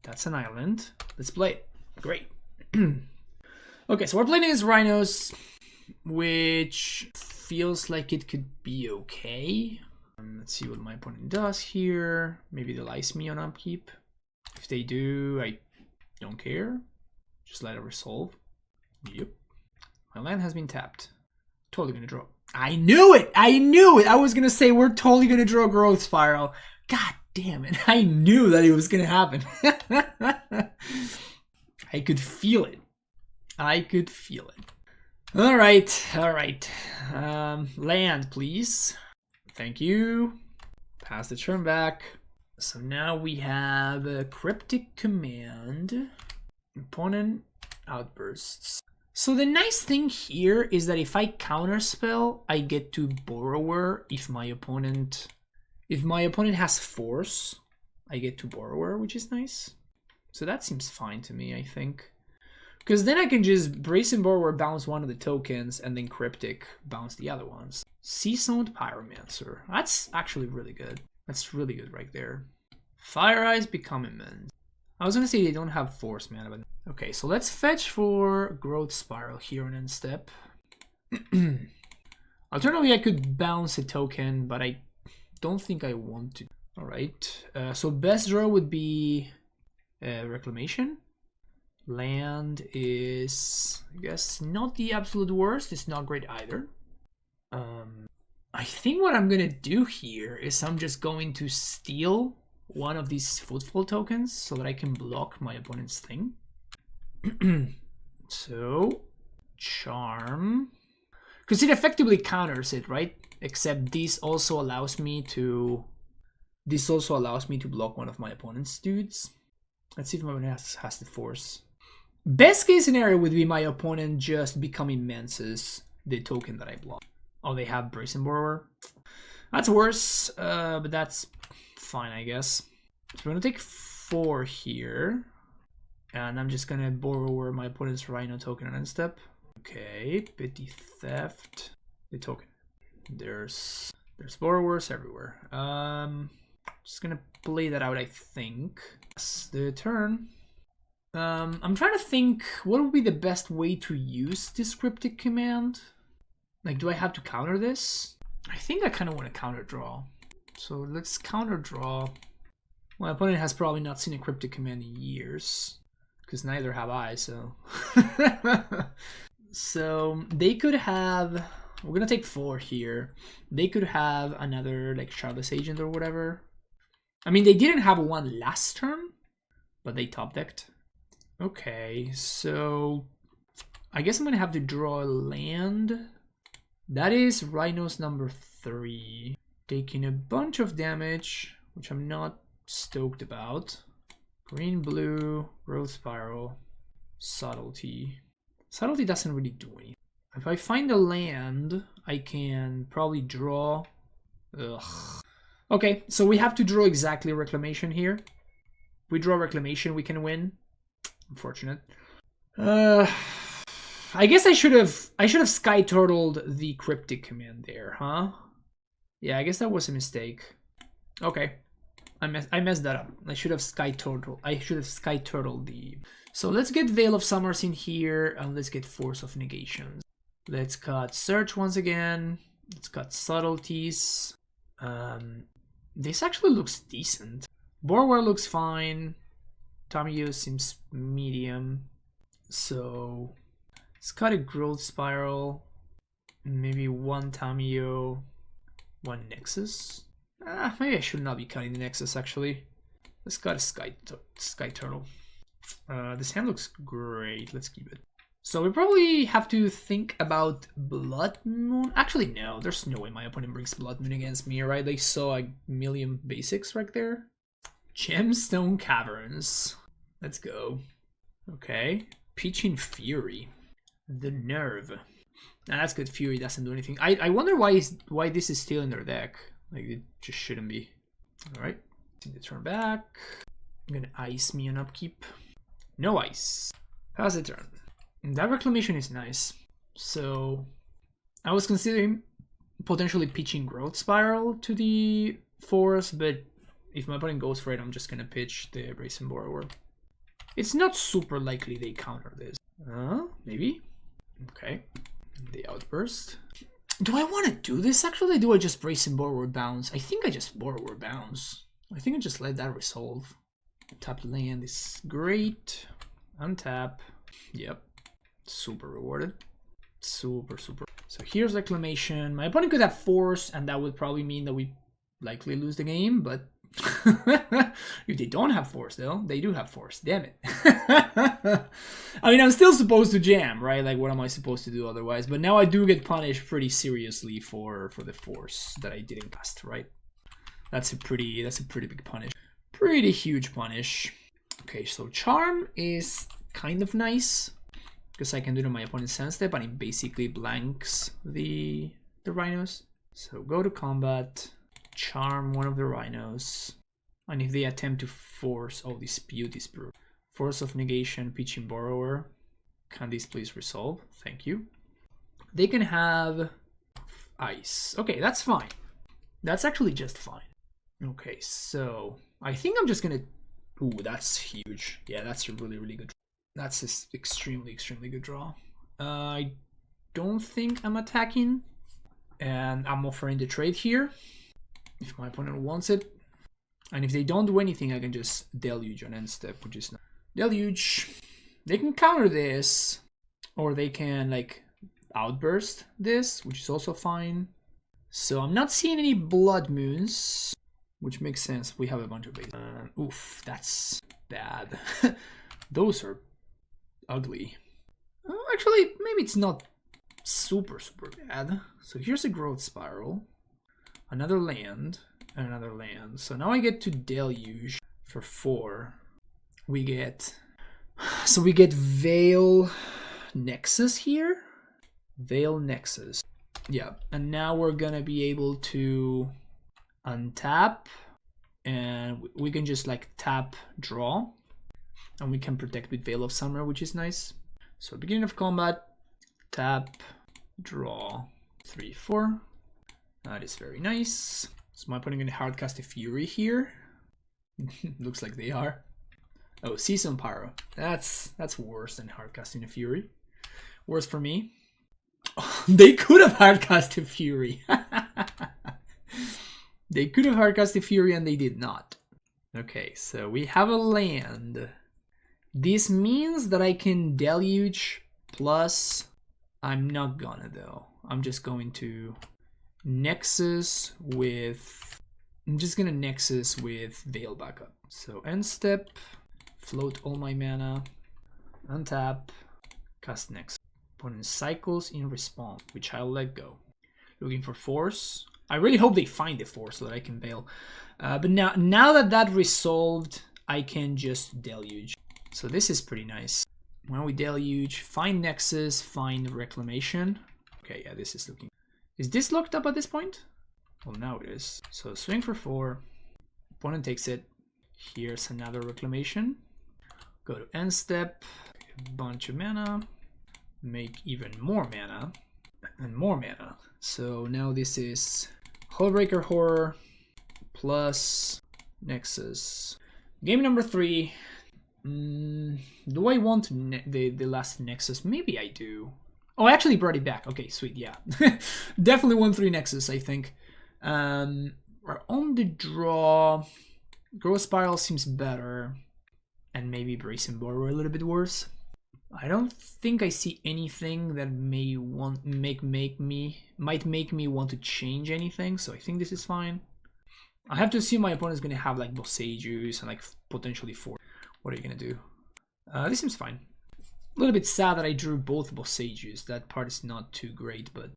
that's an island. Let's play it. Great. Okay, so we're playing against Rhinos, which feels like it could be okay. Let's see what my opponent does here. Maybe they'll ice me on upkeep. If they do, I don't care. Just let it resolve. Yep. My land has been tapped. Totally gonna draw. I knew it! I knew it! I was gonna say we're totally gonna draw Growth Spiral. God damn it. I knew that it was gonna happen. I could feel it. I could feel it. All right, all right. Land, please. Thank you. Pass the turn back. So now we have a cryptic command. Opponent outbursts. So the nice thing here is that if I counterspell, I get to Borrower. If my opponent has force, I get to Borrower, which is nice. So that seems fine to me, I think. Because then I can just Brace and Borrower bounce one of the tokens and then Cryptic bounce the other ones. Seasoned Pyromancer. That's actually really good. That's really good right there. Fire Eyes become immense. I was gonna say they don't have force mana, but okay, so let's fetch for Growth Spiral here on end step. Alternatively, I could bounce a token, but I don't think I want to. Alright, so best draw would be Reclamation. Land is, I guess, not the absolute worst. It's not great either. I think what I'm gonna do here is I'm just going to steal one of these Footfall tokens so that I can block my opponent's thing. So, Charm. Because it effectively counters it, right? Except this also allows me to block one of my opponent's dudes. Let's see if my opponent has the force. Best case scenario would be my opponent just become immenses the token that I block. Oh, they have Brace and Borrower. That's worse, but that's fine, I guess. So we're gonna take 4 here. And I'm just gonna Borrower my opponent's Rhino token on end step. Okay, Petty Theft. The token. There's Borrowers everywhere. Just gonna play that out, I think. That's the turn. I'm trying to think what would be the best way to use this cryptic command. Like, do I have to counter this? I think I kind of want to counter draw. So let's counter draw. My opponent has probably not seen a cryptic command in years, because neither have I, so. So they could have, we're gonna take 4 here. They could have another like Shardless Agent or whatever. I mean, they didn't have one last turn, but they top decked. Okay, so I guess I'm gonna have to draw a land. That is Rhinos number 3, taking a bunch of damage, which I'm not stoked about. Green, blue, Growth Spiral, Subtlety. Subtlety doesn't really do anything. If I find a land, I can probably draw. Ugh. Okay, so we have to draw exactly Reclamation here. If we draw Reclamation, we can win. Unfortunate. I guess I should have Sky Turtled the cryptic command there, huh? Yeah, I guess that was a mistake. Okay. I messed that up. I should have Sky Turtled the. So let's get Veil of Summers in here and let's get Force of Negations. Let's cut Search once again. Let's cut Subtleties. This actually looks decent. Borrower looks fine. Tamiyo seems medium. So let's cut a Growth Spiral. Maybe 1 Tamiyo, 1 Nexus. Maybe I should not be cutting the Nexus actually. Let's cut a Sky Turtle. This hand looks great. Let's keep it. So we probably have to think about Blood Moon. Actually, no. There's no way my opponent brings Blood Moon against me, right? They saw a million basics right there. Gemstone Caverns. Let's go. Okay. Pitching Fury. The nerve. Nah, that's good. Fury doesn't do anything. I wonder why this is still in their deck. Like, it just shouldn't be. Alright. See the turn back. I'm gonna ice me on upkeep. No ice. Pass the turn. And that Reclamation is nice. So I was considering potentially pitching Growth Spiral to the forest, but if my opponent goes for it, I'm just gonna pitch the Brace and Borrower. It's not super likely they counter this. Maybe? Okay. The Outburst. Do I want to do this actually? Do I just Brace and Borrower bounce? I think I just Borrower bounce. I think I just let that resolve. Tap land is great. Untap. Yep. Super rewarded. Super. So here's Reclamation. My opponent could have Force, and that would probably mean that we likely lose the game, but If they don't have force, though, they do have force. Damn it. I mean, I'm still supposed to jam, right? Like, what am I supposed to do otherwise? But now I do get punished pretty seriously for the force that I didn't cast, right? That's a pretty big punish. Pretty huge punish. Okay, so Charm is kind of nice because I can do it on my opponent's sand step and it basically blanks the Rhinos. So go to combat, charm one of the Rhinos, and if they attempt to force, oh, dispute is brutal. Force of negation, pitching borrower. Can this please resolve? Thank you. They can have ice. Okay, that's fine. That's actually just fine. Okay, so I think I'm just gonna. Ooh, that's huge. Yeah, that's a really, really good draw. That's an extremely, extremely good draw. I don't think I'm attacking. And I'm offering the trade here. If my opponent wants it. And if they don't do anything, I can just deluge on end step, which is not. Deluge. They can counter this. Or they can like outburst this, which is also fine. So I'm not seeing any blood moons. Which makes sense. We have a bunch of base. Oof, that's bad. Those are ugly. Actually, maybe it's not super bad. So here's a growth spiral, another land, and another land. So now I get to deluge for 4. We get Veil Nexus here. Veil Nexus. Yeah, and now we're gonna be able to untap, and we can just like tap draw, and we can protect with Veil of Summer, which is nice. So beginning of combat, tap, draw, 3/4. That is very nice. So my opponent gonna hardcast a Fury here. Looks like they are. Oh, Season Pyro. That's worse than hardcasting a Fury. Worse for me. Oh, they could have hardcast a Fury. They could have hardcast a Fury and they did not. Okay, so we have a land. This means that I can deluge plus. I'm not gonna though. I'm just going to Nexus with. I'm just gonna Nexus with Veil backup. So end step, float all my mana, untap, cast Nexus. Opponent cycles in response, which I'll let go. Looking for force. I really hope they find the force so that I can Veil. But now that resolved, I can just deluge. So this is pretty nice. When we deluge, find Nexus, find Reclamation. Okay, yeah, this is looking. Is this locked up at this point? Well, now it is. So swing for 4. Opponent takes it. Here's another Reclamation. Go to end step. A bunch of mana. Make even more mana. And more mana. So now this is Hullbreaker Horror plus Nexus. Game number 3. Do I want the last Nexus? Maybe I do. Oh, I actually brought it back. Okay, sweet, yeah. Definitely 1/3 Nexus, I think. We're on the draw. Growth Spiral seems better. And maybe Brazen Borrower a little bit worse. I don't think I see anything that might make me want to change anything, so I think this is fine. I have to assume my opponent's gonna have like Boseijus and like potentially 4. What are you gonna do? This seems fine. A little bit sad that I drew both Boseijus. That part is not too great, but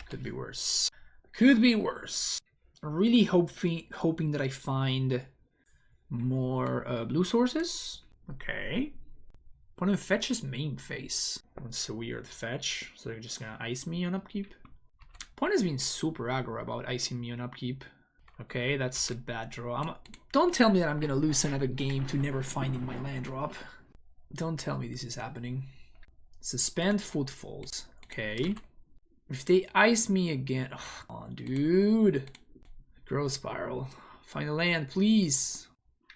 could be worse. Could be worse. Really hoping that I find more blue sources. Okay. Opponent fetches main phase. That's a weird fetch. So they're just gonna ice me on upkeep. Opponent's been super aggro about icing me on upkeep. Okay, that's a bad draw. Don't tell me that I'm gonna lose another game to never finding my land drop. Don't tell me this is happening. Suspend Footfalls. Okay. If they ice me again... Oh, come on, dude. Growth Spiral. Find a land, please.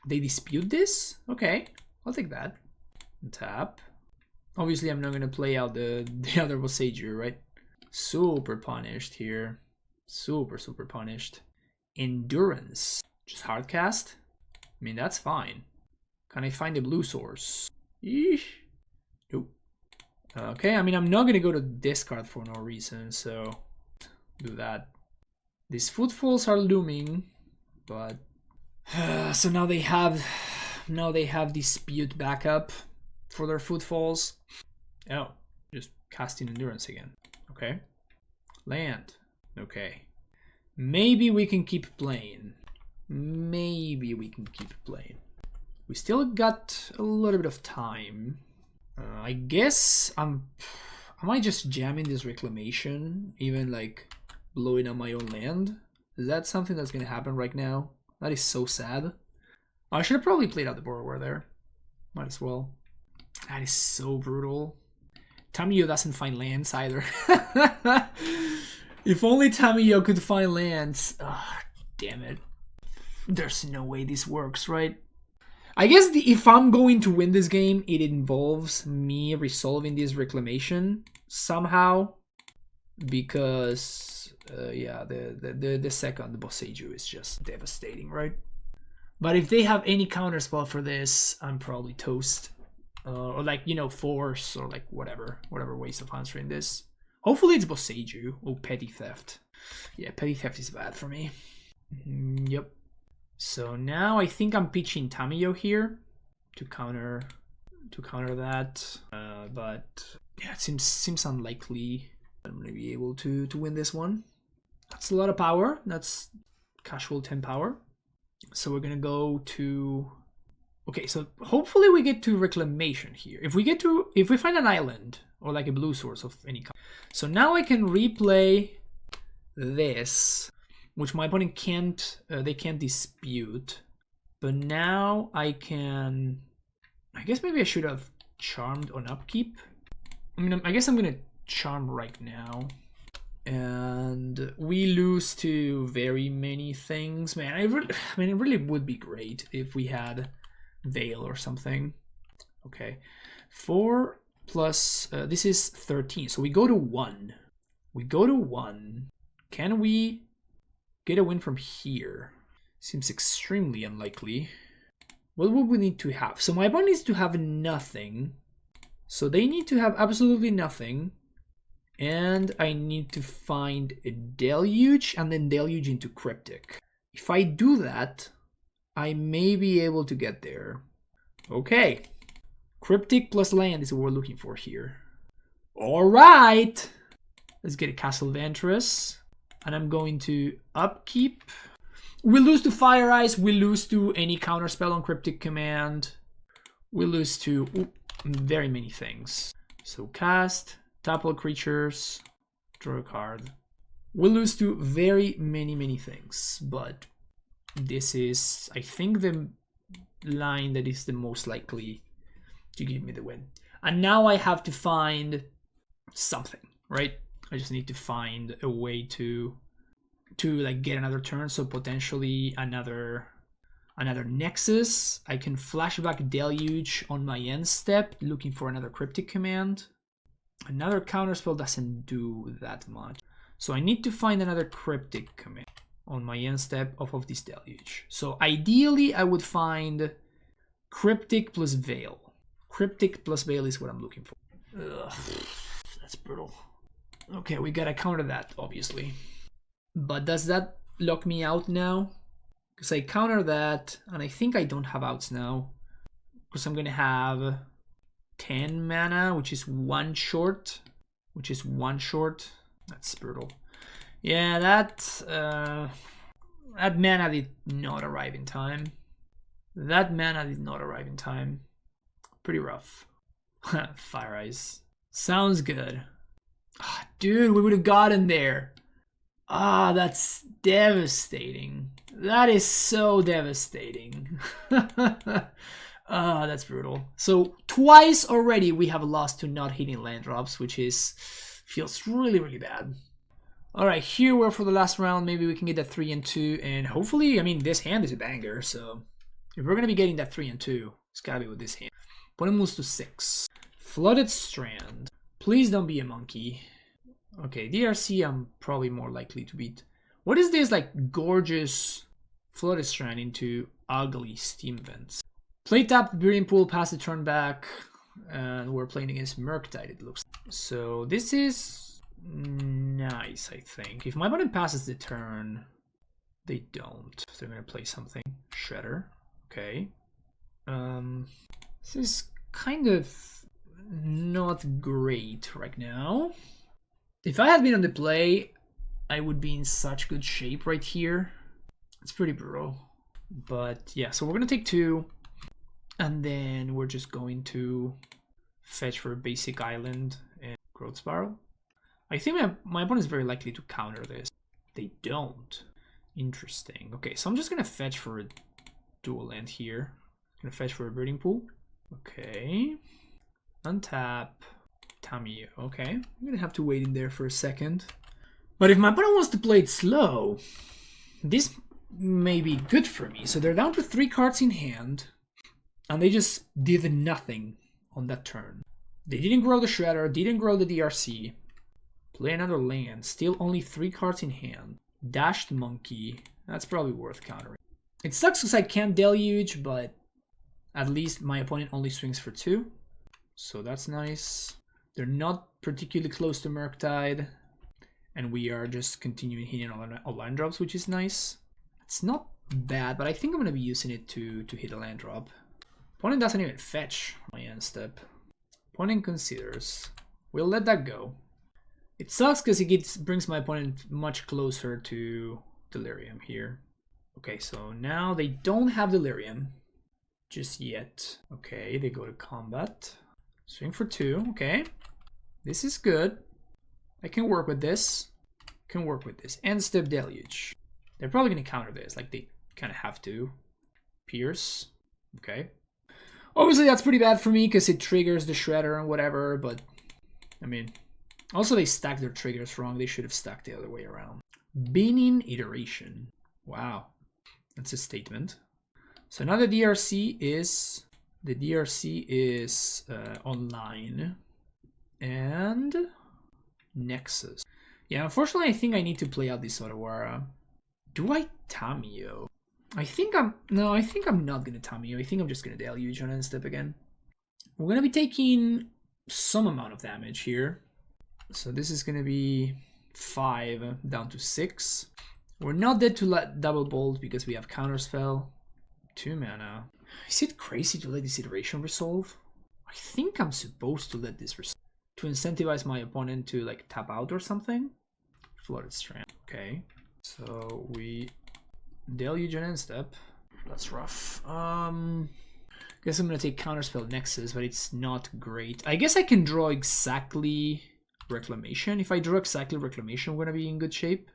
They dispute this? Okay, I'll take that. Tap. Obviously, I'm not going to play out the other Boseiju, right? Super punished here. Super punished. Endurance. Just hardcast? I mean, that's fine. Can I find a blue source? Eesh. Nope. Okay, I mean, I'm not going to go to discard for no reason, so do that. These footfalls are looming, but So now they have dispute backup for their footfalls. Oh, just casting endurance again. Okay. Land. Okay. Maybe we can keep playing. Maybe we can keep playing. We still got a little bit of time. I guess am I just jamming this reclamation, even like blowing up my own land? Is that something that's gonna happen right now? That is so sad. I should have probably played out the borrower there. Might as well. That is so brutal. Tamiyo doesn't find lands either. If only Tamiyo could find lands. Ah, oh, damn it. There's no way this works, right? I guess if I'm going to win this game, it involves me resolving this reclamation somehow. Because, yeah, the second Boseiju is just devastating, right? But if they have any counterspell for this, I'm probably toast. Or like, you know, force or like whatever ways of answering this. Hopefully it's Boseiju. Oh, petty theft. Yeah, petty theft is bad for me. Yep. So now I think I'm pitching Tamiyo here to counter that. But yeah, it seems unlikely I'm gonna be able to win this one. That's a lot of power. That's casual 10 power. So we're gonna go to. Okay, so hopefully we get to reclamation here. If we find an island or like a blue source of any kind. So now I can replay this, which my opponent can't dispute. But now I can. I guess maybe I should have charmed on upkeep. I mean, I guess I'm gonna charm right now. And we lose to very many things, man. I mean, it really would be great if we had Veil or something. Okay, 4 plus this is 13, so we go to 1. We go to 1. Can we get a win from here? Seems extremely unlikely. What would we need to have? So my opponent needs to have nothing, so they need to have absolutely nothing. And I need to find a Deluge and then Deluge into Cryptic. If I do that, I may be able to get there. Okay. Cryptic plus land is what we're looking for here. Alright. Let's get a Castle Ventress. And I'm going to upkeep. We lose to Fire Eyes. We lose to any counterspell on Cryptic Command. We lose to very many things. So cast. Tap all creatures, draw a card. We'll lose to very many things, but this is, I think, the line that is the most likely to give me the win. And now I have to find something, right? I just need to find a way to like get another turn, so potentially another Nexus. I can flashback Deluge on my end step, looking for another Cryptic Command. Another counterspell doesn't do that much. So I need to find another Cryptic Command on my end step off of this Deluge. So ideally I would find Cryptic plus Veil. Cryptic plus Veil is what I'm looking for. Ugh, that's brutal. Okay, we gotta counter that, obviously. But does that lock me out now? Because I counter that, and I think I don't have outs now. Because I'm gonna have 10 mana, which is one short. That's brutal. Yeah, that mana did not arrive in time. Pretty rough. Fire Eyes. Sounds good. Oh, dude, we would have gotten there. Ah, that's devastating. That is so devastating. Ah, that's brutal. So twice already we have lost to not hitting land drops, which feels really bad. All right, here we're for the last round. Maybe we can get that 3 and 2, and hopefully, I mean, this hand is a banger. So if we're gonna be getting that 3 and 2, it's gotta be with this hand. Opponent moves to 6. Flooded Strand. Please don't be a monkey. Okay, DRC I'm probably more likely to beat. What is this like gorgeous Flooded Strand into ugly Steam Vents? Play tap, Burning Pool, pass the turn back, and we're playing against Murktide, it looks like. So this is nice, I think. If my opponent passes the turn, They don't. They're gonna play something. Shredder. Okay. This is kind of not great right now. If I had been on the play, I would be in such good shape right here. It's pretty brutal. But yeah, so we're gonna take 2. And then we're just going to fetch for a basic island and growth spiral. I think my opponent is very likely to counter this. They don't. Interesting. Okay, so I'm just gonna fetch for a dual land here. Gonna fetch for a breeding pool. Okay. Untap. Tamio. Okay. I'm gonna have to wait in there for a second. But if my opponent wants to play it slow, this may be good for me. So they're down to 3 cards in hand. And they just did nothing on that turn. They didn't grow the Shredder, didn't grow the DRC. Play another land, still only 3 cards in hand. Dashed Monkey, that's probably worth countering. It sucks because I can't Deluge, but at least my opponent only swings for 2. So that's nice. They're not particularly close to Murktide. And we are just continuing hitting all land drops, which is nice. It's not bad, but I think I'm going to be using it to hit a land drop. Opponent doesn't even fetch my end step. Opponent considers. We'll let that go. It sucks because it brings my opponent much closer to Delirium here. Okay, so now they don't have Delirium just yet. Okay, they go to combat. Swing for 2, okay. This is good. I can work with this. Can work with this. End step Deluge. They're probably going to counter this, like they kind of have to. Pierce. Okay. Obviously, that's pretty bad for me because it triggers the Shredder and whatever, but I mean, also they stacked their triggers wrong. They should have stacked the other way around. Beaning Iteration. Wow. That's a statement. So now the DRC is online and Nexus. Yeah, unfortunately, I think I need to play out this Otawara. Do I Tamio? I think I'm not gonna Tamio. I think I'm just gonna Deluge on end step again. We're gonna be taking some amount of damage here. So this is gonna be 5 down to 6. We're not dead to let double bolt because we have counterspell. 2 mana. Is it crazy to let this iteration resolve? I think I'm supposed to let this resolve to incentivize my opponent to like tap out or something. Flooded Strand. Okay. So we Deluge on end step. That's rough. Guess I'm gonna take Counterspell Nexus, but it's not great. I guess I can draw exactly Reclamation. If I draw exactly Reclamation, I'm gonna be in good shape.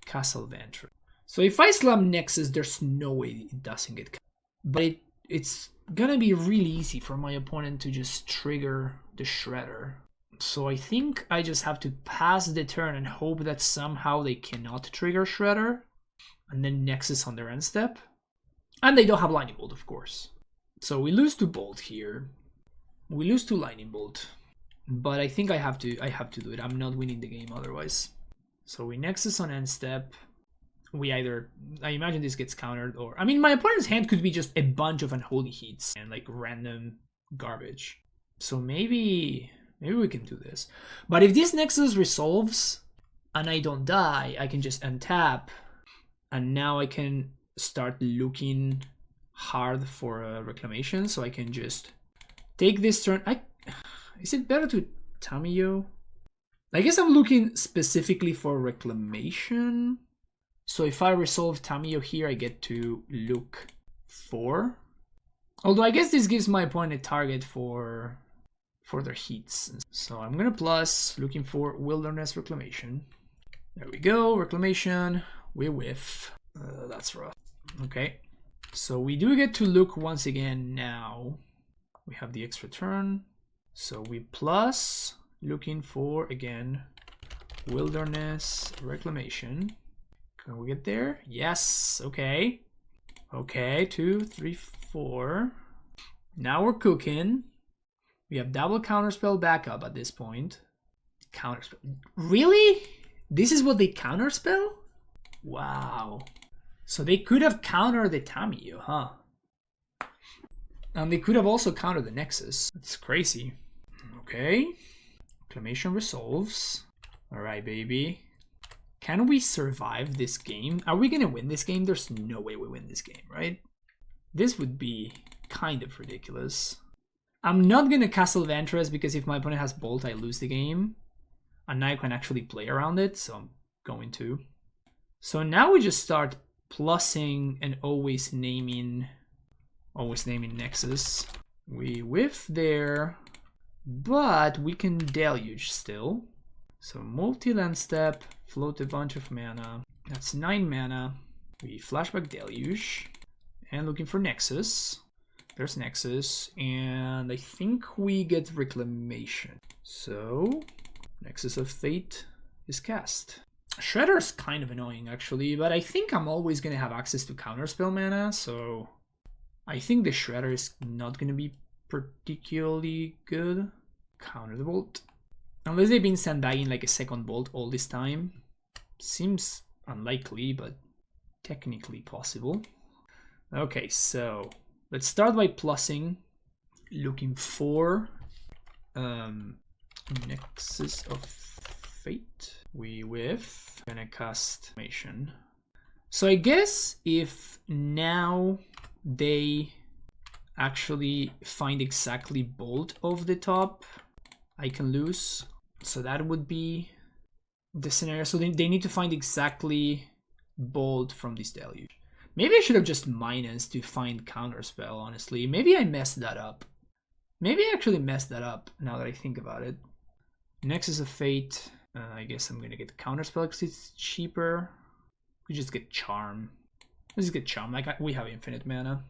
Castle Venture. So if I slam Nexus, there's no way it doesn't get. But it's gonna be really easy for my opponent to just trigger the Shredder. So I think I just have to pass the turn and hope that somehow they cannot trigger Shredder. And then Nexus on their end step. And they don't have Lightning Bolt, of course. So we lose to Bolt here. We lose to Lightning Bolt. But I think I have to do it. I'm not winning the game otherwise. So we Nexus on end step. We either, I imagine this gets countered, or I mean my opponent's hand could be just a bunch of Unholy Heats and like random garbage. So maybe we can do this. But if this Nexus resolves and I don't die, I can just untap. And now I can start looking hard for a Reclamation, so I can just take this turn. Is it better to Tamio? I guess I'm looking specifically for Reclamation. So if I resolve Tamio here, I get to look 4. Although I guess this gives my opponent a target for their heats. So I'm gonna plus, looking for Wilderness Reclamation. There we go, Reclamation. We whiff. That's rough. Okay. So we do get to look once again now. We have the extra turn. So we plus, looking for, again, Wilderness Reclamation. Can we get there? Yes. Okay. Okay. 2, 3, 4. Now we're cooking. We have double Counterspell backup at this point. Counterspell. Really? This is what they Counterspell? Wow. So they could have countered the Tamio, huh? And they could have also countered the Nexus. That's crazy. Okay. Reclamation resolves. Alright, baby. Can we survive this game? Are we gonna win this game? There's no way we win this game, right? This would be kind of ridiculous. I'm not gonna Castle Ventress because if my opponent has Bolt, I lose the game. And now I can actually play around it, so I'm going to. So now we just start plussing and always naming Nexus. We whiff there, but we can Deluge still. So multi-land step, float a bunch of mana. That's 9 mana. We flashback Deluge. And looking for Nexus. There's Nexus. And I think we get Reclamation. So Nexus of Fate is cast. Shredder's kind of annoying actually, but I think I'm always going to have access to counterspell mana, so I think the Shredder is not going to be particularly good. Counter the Bolt. Unless they've been sandbagging like a second Bolt all this time. Seems unlikely, but technically possible. Okay, so let's start by plussing. Looking for Nexus of Fate. We whiff. Gonna cast Mation. So I guess if now they actually find exactly Bolt over the top, I can lose. So that would be the scenario. So they need to find exactly Bolt from this Deluge. Maybe I should have just minus to find Counterspell, honestly. Maybe I messed that up. Maybe I actually messed that up now that I think about it. Nexus of Fate. I guess I'm gonna get Counterspell because it's cheaper. We just get Charm. Let's just get Charm. Like we have infinite mana.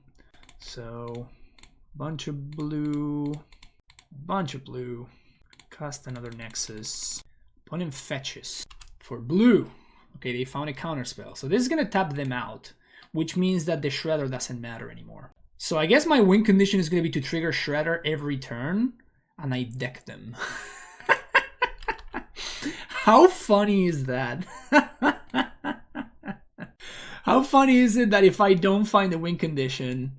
So bunch of blue. Cast another Nexus. Opponent fetches for blue. Okay, they found a Counterspell. So this is gonna tap them out, which means that the Shredder doesn't matter anymore. So I guess my win condition is gonna be to trigger Shredder every turn, and I deck them. How funny is that? How funny is it that if I don't find a win condition,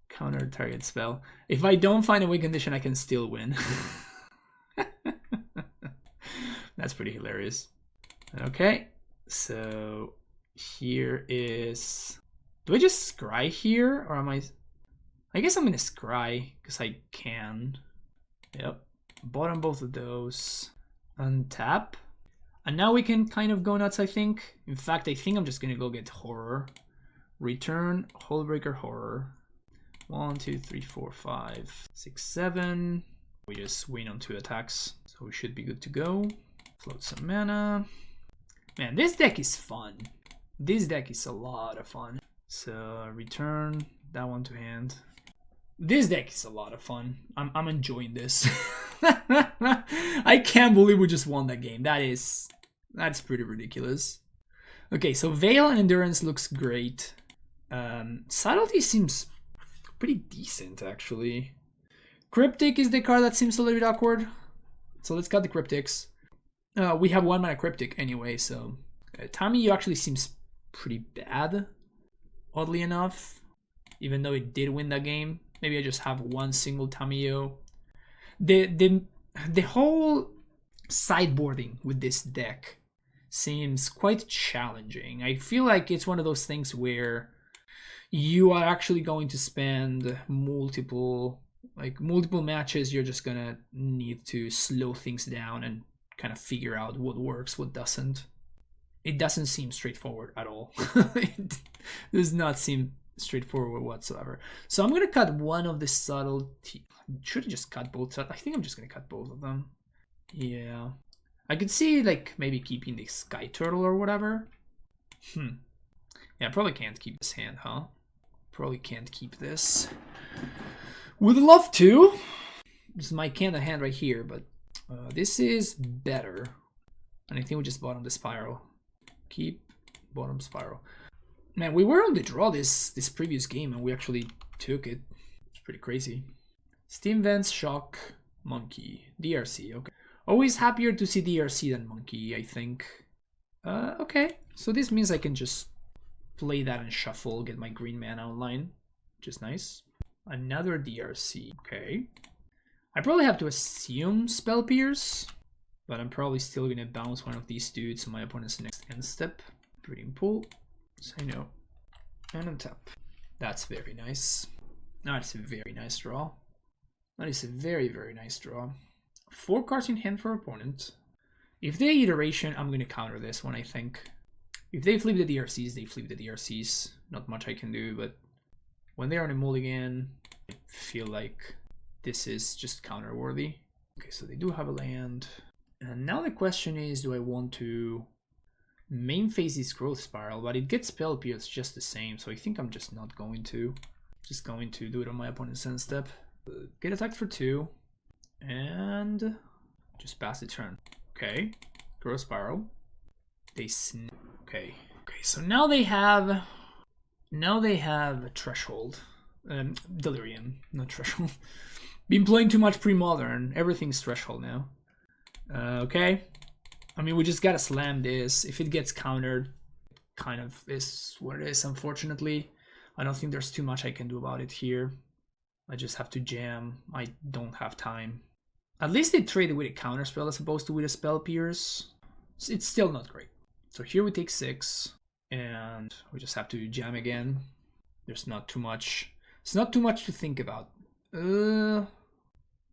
counter target spell, if I don't find a win condition, I can still win. That's pretty hilarious. Okay, so here is... Do I just scry here, or am I... I guess I'm gonna scry, because I can. Yep, bottom both of those. Untap. And now we can kind of go nuts, I think. In fact, I think I'm just gonna go get Horror. Return, Hullbreaker, Horror. 1, 2, 3, 4, 5, 6, 7. We just win on 2 attacks, so we should be good to go. Float some mana. Man, this deck is fun. This deck is a lot of fun. So return that one to hand. This deck is a lot of fun. I'm enjoying this. I can't believe we just won that game. That's pretty ridiculous. Okay, so Veil and Endurance looks great. Subtlety seems pretty decent actually. Cryptic is the card that seems a little bit awkward. So let's cut the Cryptics. We have 1 mana Cryptic anyway, so Tamiyo actually seems pretty bad, oddly enough, even though it did win that game. Maybe I just have 1 single Tamiyo. The whole sideboarding with this deck seems quite challenging. I feel like it's one of those things where you are actually going to spend multiple matches. You're just gonna need to slow things down and kind of figure out what works, what doesn't. It doesn't seem straightforward at all. It does not seem straightforward whatsoever. So I'm gonna cut one of the subtlety. Should have just cut both. I think I'm just gonna cut both of them. Yeah, I could see like maybe keeping the Sky Turtle or whatever. Yeah, probably can't keep this hand, huh? Probably can't keep this. Would love to. This is my kind of hand right here, but this is better. And I think we just bottom the Spiral. Keep bottom Spiral. Man, we were on the draw this previous game and we actually took it. It's pretty crazy. Steam Vents, Shock, Monkey, DRC. Okay. Always happier to see DRC than Monkey, I think. Okay, so this means I can just play that and shuffle, get my green mana online, which is nice. Another DRC. Okay. I probably have to assume Spell Pierce. But I'm probably still gonna bounce one of these dudes on my opponent's next end step. Breeding pool. Say no. And untap. That's very nice. That's a very nice draw. That is a very, very nice draw. 4 cards in hand for opponent. If they iteration, I'm gonna counter this one, I think. If they flip the DRCs, they flip the DRCs. Not much I can do, but when they are on a mulligan, I feel like this is just counter worthy. Okay, so they do have a land. And now the question is, do I want to main phase this growth spiral? But it gets spell pierce just the same, so I think I'm just not going to. Just going to do it on my opponent's end step. Get attacked for 2. And just pass the turn. Okay, growth spiral. They okay. Okay, so now they have a threshold. Delirium, not threshold. Been playing too much pre-modern. Everything's threshold now. Okay. I mean, we just gotta slam this. If it gets countered, kind of is what it is, unfortunately. I don't think there's too much I can do about it here. I just have to jam. I don't have time. At least they traded with a counter spell as opposed to with a spell pierce. It's still not great. So here we take 6, and we just have to jam again. There's not too much. It's not too much to think about.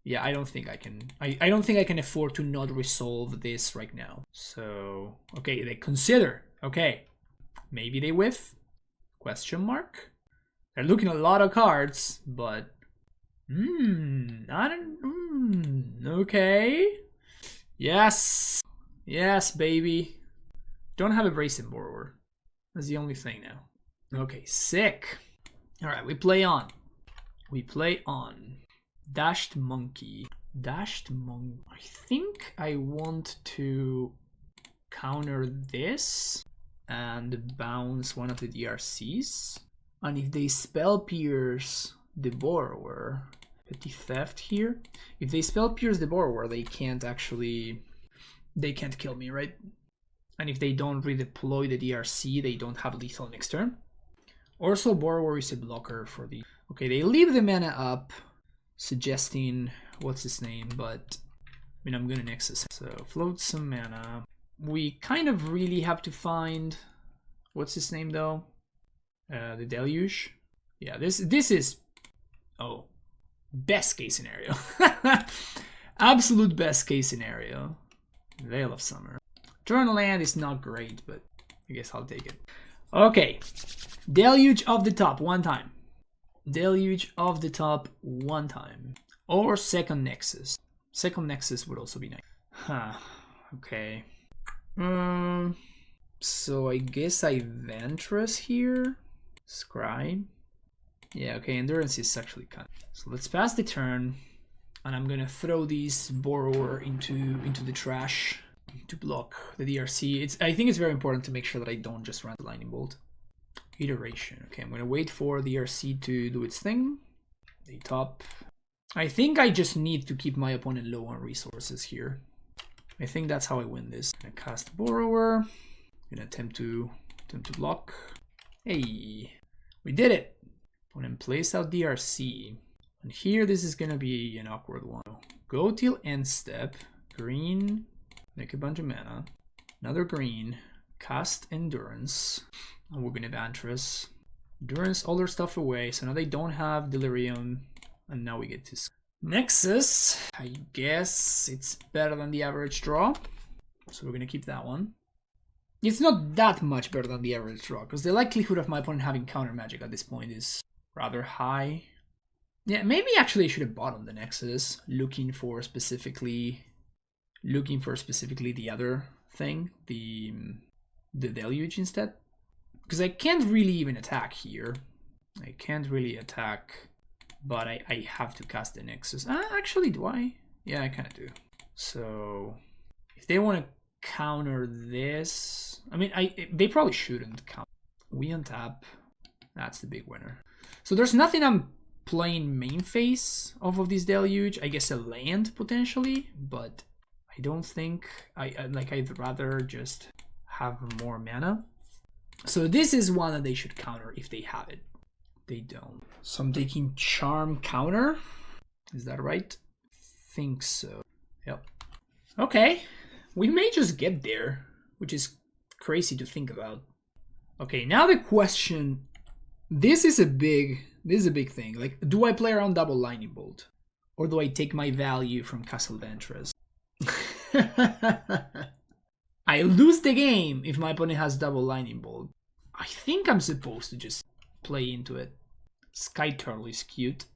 Yeah, I don't think I can. I don't think I can afford to not resolve this right now. So okay, they consider. Okay, maybe they whiff? Question mark. They're looking at a lot of cards, but I don't. Okay. Yes, yes, baby. Don't have a Brazen Borrower. That's the only thing now. Okay, sick. All right, we play on. We play on. Dashed Monkey. Dashed Monkey. I think I want to counter this and bounce one of the DRCs. And if they spell pierce the Borrower, petty theft here. If they spell pierce the Borrower, they can't kill me, right? And if they don't redeploy the DRC, they don't have lethal next turn. Also, Borrower is a blocker for the... Okay, they leave the mana up, suggesting what's his name, but I mean, I'm gonna Nexus. So float some mana. We kind of really have to find what's his name though? The Deluge. Yeah, this is best case scenario. Absolute best case scenario. Veil of Summer. Turn land is not great, but I guess I'll take it. Okay. Deluge of the top one time. Deluge of the top one time. Or second Nexus. Second Nexus would also be nice. Huh. Okay. So I guess I Ventress here. Scribe. Yeah, okay, Endurance is actually kind of... So let's pass the turn. And I'm gonna throw this Borrower into the trash to block the DRC. I think it's very important to make sure that I don't just run the Lightning Bolt. Iteration. Okay, I'm gonna wait for the DRC to do its thing. They top. I think I just need to keep my opponent low on resources here. I think that's how I win this. I'm gonna cast Borrower. I'm gonna attempt to block. Hey, we did it. Opponent plays out DRC. And here this is gonna be an awkward one. Go till end step. Green. Make a bunch of mana. Another green. Cast Endurance. And we're gonna Ventress. Endurance, all their stuff away. So now they don't have Delirium. And now we get to Nexus. I guess it's better than the average draw. So we're gonna keep that one. It's not that much better than the average draw, because the likelihood of my opponent having counter magic at this point is rather high. Yeah, maybe actually I should have bottomed the Nexus, looking for specifically the other thing, the Deluge instead. Because I can't really even attack here. I can't really attack, but I have to cast the Nexus. Actually, do I? Yeah, I kind of do. So if they want to counter this, I mean, they probably shouldn't counter. We untap. That's the big winner. So there's nothing I'm playing main phase off of this Deluge. I guess a land potentially, but I don't think I'd rather just have more mana. So this is one that they should counter if they have it. They don't. So I'm taking Charm counter. Is that right? Think so. Yep. Okay. We may just get there, which is crazy to think about. Okay, now the question. This is a big thing. Like, do I play around double Lightning Bolt? Or do I take my value from Castle Ventress? I lose the game if my opponent has double Lightning Bolt. I think I'm supposed to just play into it. Sky Turtle is cute.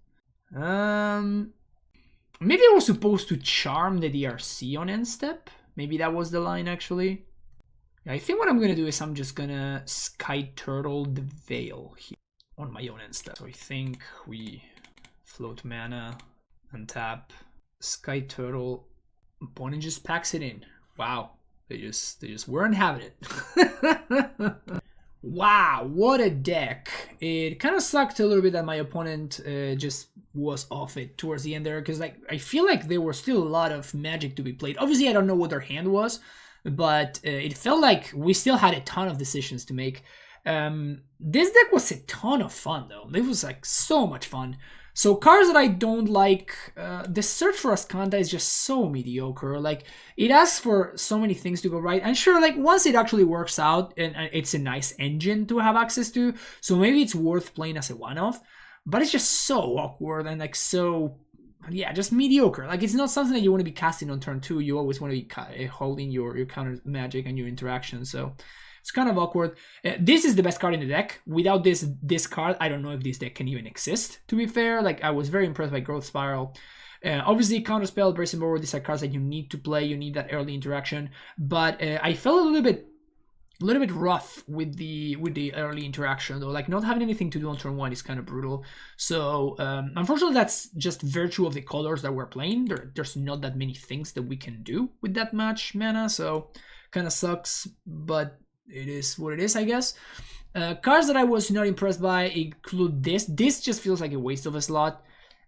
Maybe I was supposed to charm the DRC on end step. Maybe that was the line actually. I think what I'm gonna do is I'm just gonna Sky Turtle the Veil here on my own end step. So I think we float mana, untap, Sky Turtle. Opponent just packs it in. Wow, they just weren't having it. Wow, what a deck. It kind of sucked a little bit that my opponent just was off it towards the end there, because like I feel like there were still a lot of Magic to be played. Obviously, I don't know what their hand was, but it felt like we still had a ton of decisions to make. This deck was a ton of fun, though. It was like so much fun. So cards that I don't like, the Search for Ascanta is just so mediocre. Like, it asks for so many things to go right. And sure, like, once it actually works out, and it's a nice engine to have access to, so maybe it's worth playing as a one-off. But it's just so awkward and, like, so, yeah, just mediocre. Like, it's not something that you want to be casting on turn 2. You always want to be holding your counter magic and your interaction, so it's kind of awkward. This is the best card in the deck. Without this card, I don't know if this deck can even exist, to be fair. Like, I was very impressed by Growth Spiral. Obviously, Counterspell, Bracing Board, these are cards that you need to play. You need that early interaction. But I felt a little bit rough with the early interaction, though. Like, not having anything to do on turn 1 is kind of brutal. So, unfortunately, that's just virtue of the colors that we're playing. There's not that many things that we can do with that much mana, so kind of sucks, but it is what it is, I guess. Cards that I was not impressed by include this. This just feels like a waste of a slot.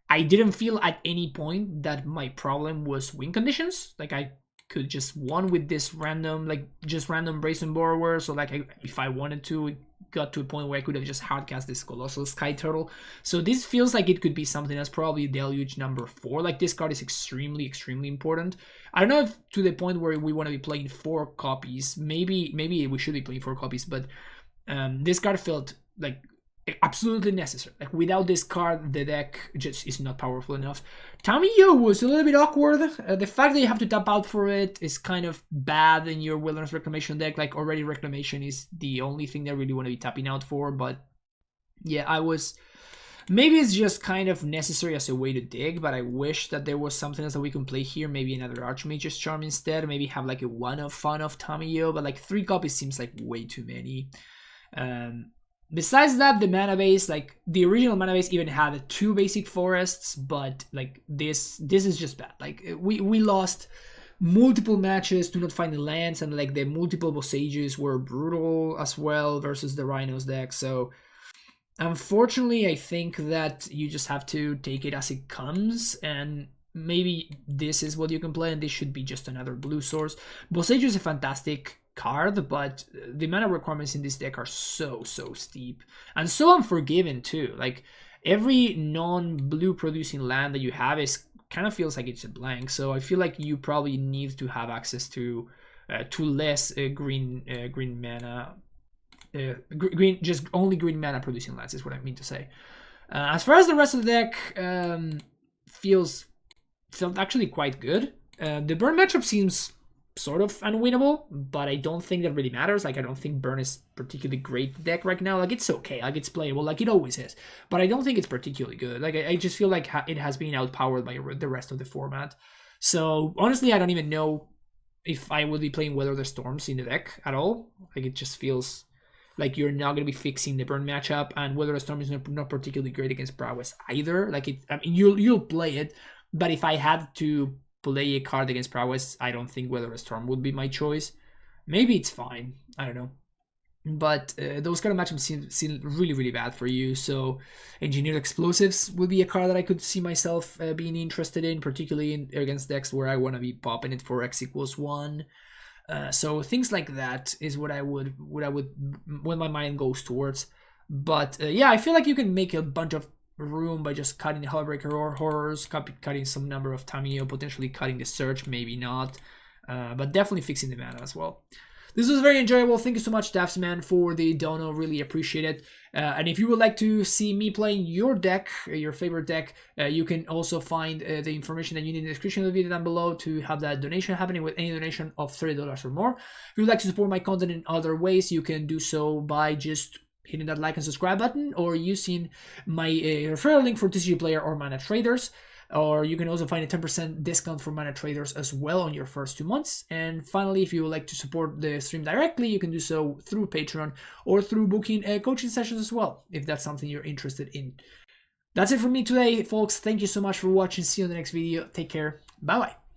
I didn't feel at any point that my problem was win conditions. Like, I could just won with this random, like, just random Brazen Borrower. So, like, if I wanted to, it got to a point where I could have just hardcast this Colossal Sky Turtle. So this feels like it could be something that's probably Deluge number 4. Like, this card is extremely, extremely important. I don't know if to the point where we want to be playing 4 copies. Maybe we should be playing 4 copies, but this card felt like absolutely necessary. Like, without this card, the deck just is not powerful enough. Tamio was a little bit awkward. The fact that you have to tap out for it is kind of bad in your Wilderness Reclamation deck. Like, already Reclamation is the only thing that I really want to be tapping out for. But yeah, maybe it's just kind of necessary as a way to dig, but I wish that there was something else that we can play here. Maybe another Archmage's Charm instead. Maybe have like a one-off fun of Tamio, but like 3 copies seems like way too many. Besides that, the mana base, like the original mana base even had 2 basic forests, but like this is just bad. Like, we lost multiple matches to not finding lands, and like the multiple Bosages were brutal as well versus the Rhinos deck. So unfortunately, I think that you just have to take it as it comes, and maybe this is what you can play, and this should be just another blue source. Bosage is a fantastic card, but the mana requirements in this deck are so steep and so unforgiving too. Like, every non-blue producing land that you have is kind of feels like it's a blank. So I feel like you probably need to have access to less green mana. Just only green mana producing lands is what I mean to say. As far as the rest of the deck, felt actually quite good. The burn matchup seems sort of unwinnable, but I don't think that really matters. Like, I don't think burn is particularly great deck right now. Like, it's okay, like it's playable, like it always is, but I don't think it's particularly good. Like, I just feel like it has been outpowered by the rest of the format. So honestly, I don't even know if I would be playing Weather the Storms in the deck at all. Like, it just feels like you're not going to be fixing the burn matchup, and Weather the Storm is not particularly great against Prowess either. Like, I mean, you'll play it, but if I had to play a card against Prowess, I don't think Weather a Storm would be my choice. Maybe it's fine, I don't know. But those kind of matchups seem really, really bad for you. So Engineered Explosives would be a card that I could see myself being interested in, particularly against decks where I want to be popping it for X=1. So things like that is what when my mind goes towards. But yeah, I feel like you can make a bunch of room by just cutting the Hullbreaker or Horrors, cutting some number of Tamio, potentially cutting the Search, maybe not. but definitely fixing the mana as well. This was very enjoyable. Thank you so much, Dapsman, for the dono. Really appreciate it. And if you would like to see me playing your deck, your favorite deck, you can also find the information that you need in the description of the video down below to have that donation happening with any donation of $30 or more. If you would like to support my content in other ways, you can do so by just hitting that like and subscribe button or using my referral link for TCG Player or Mana Traders. Or you can also find a 10% discount for Mana Traders as well on your first 2 months. And finally, if you would like to support the stream directly, you can do so through Patreon or through booking coaching sessions as well, if that's something you're interested in. That's it for me today, folks. Thank you so much for watching. See you in the next video. Take care. Bye-bye.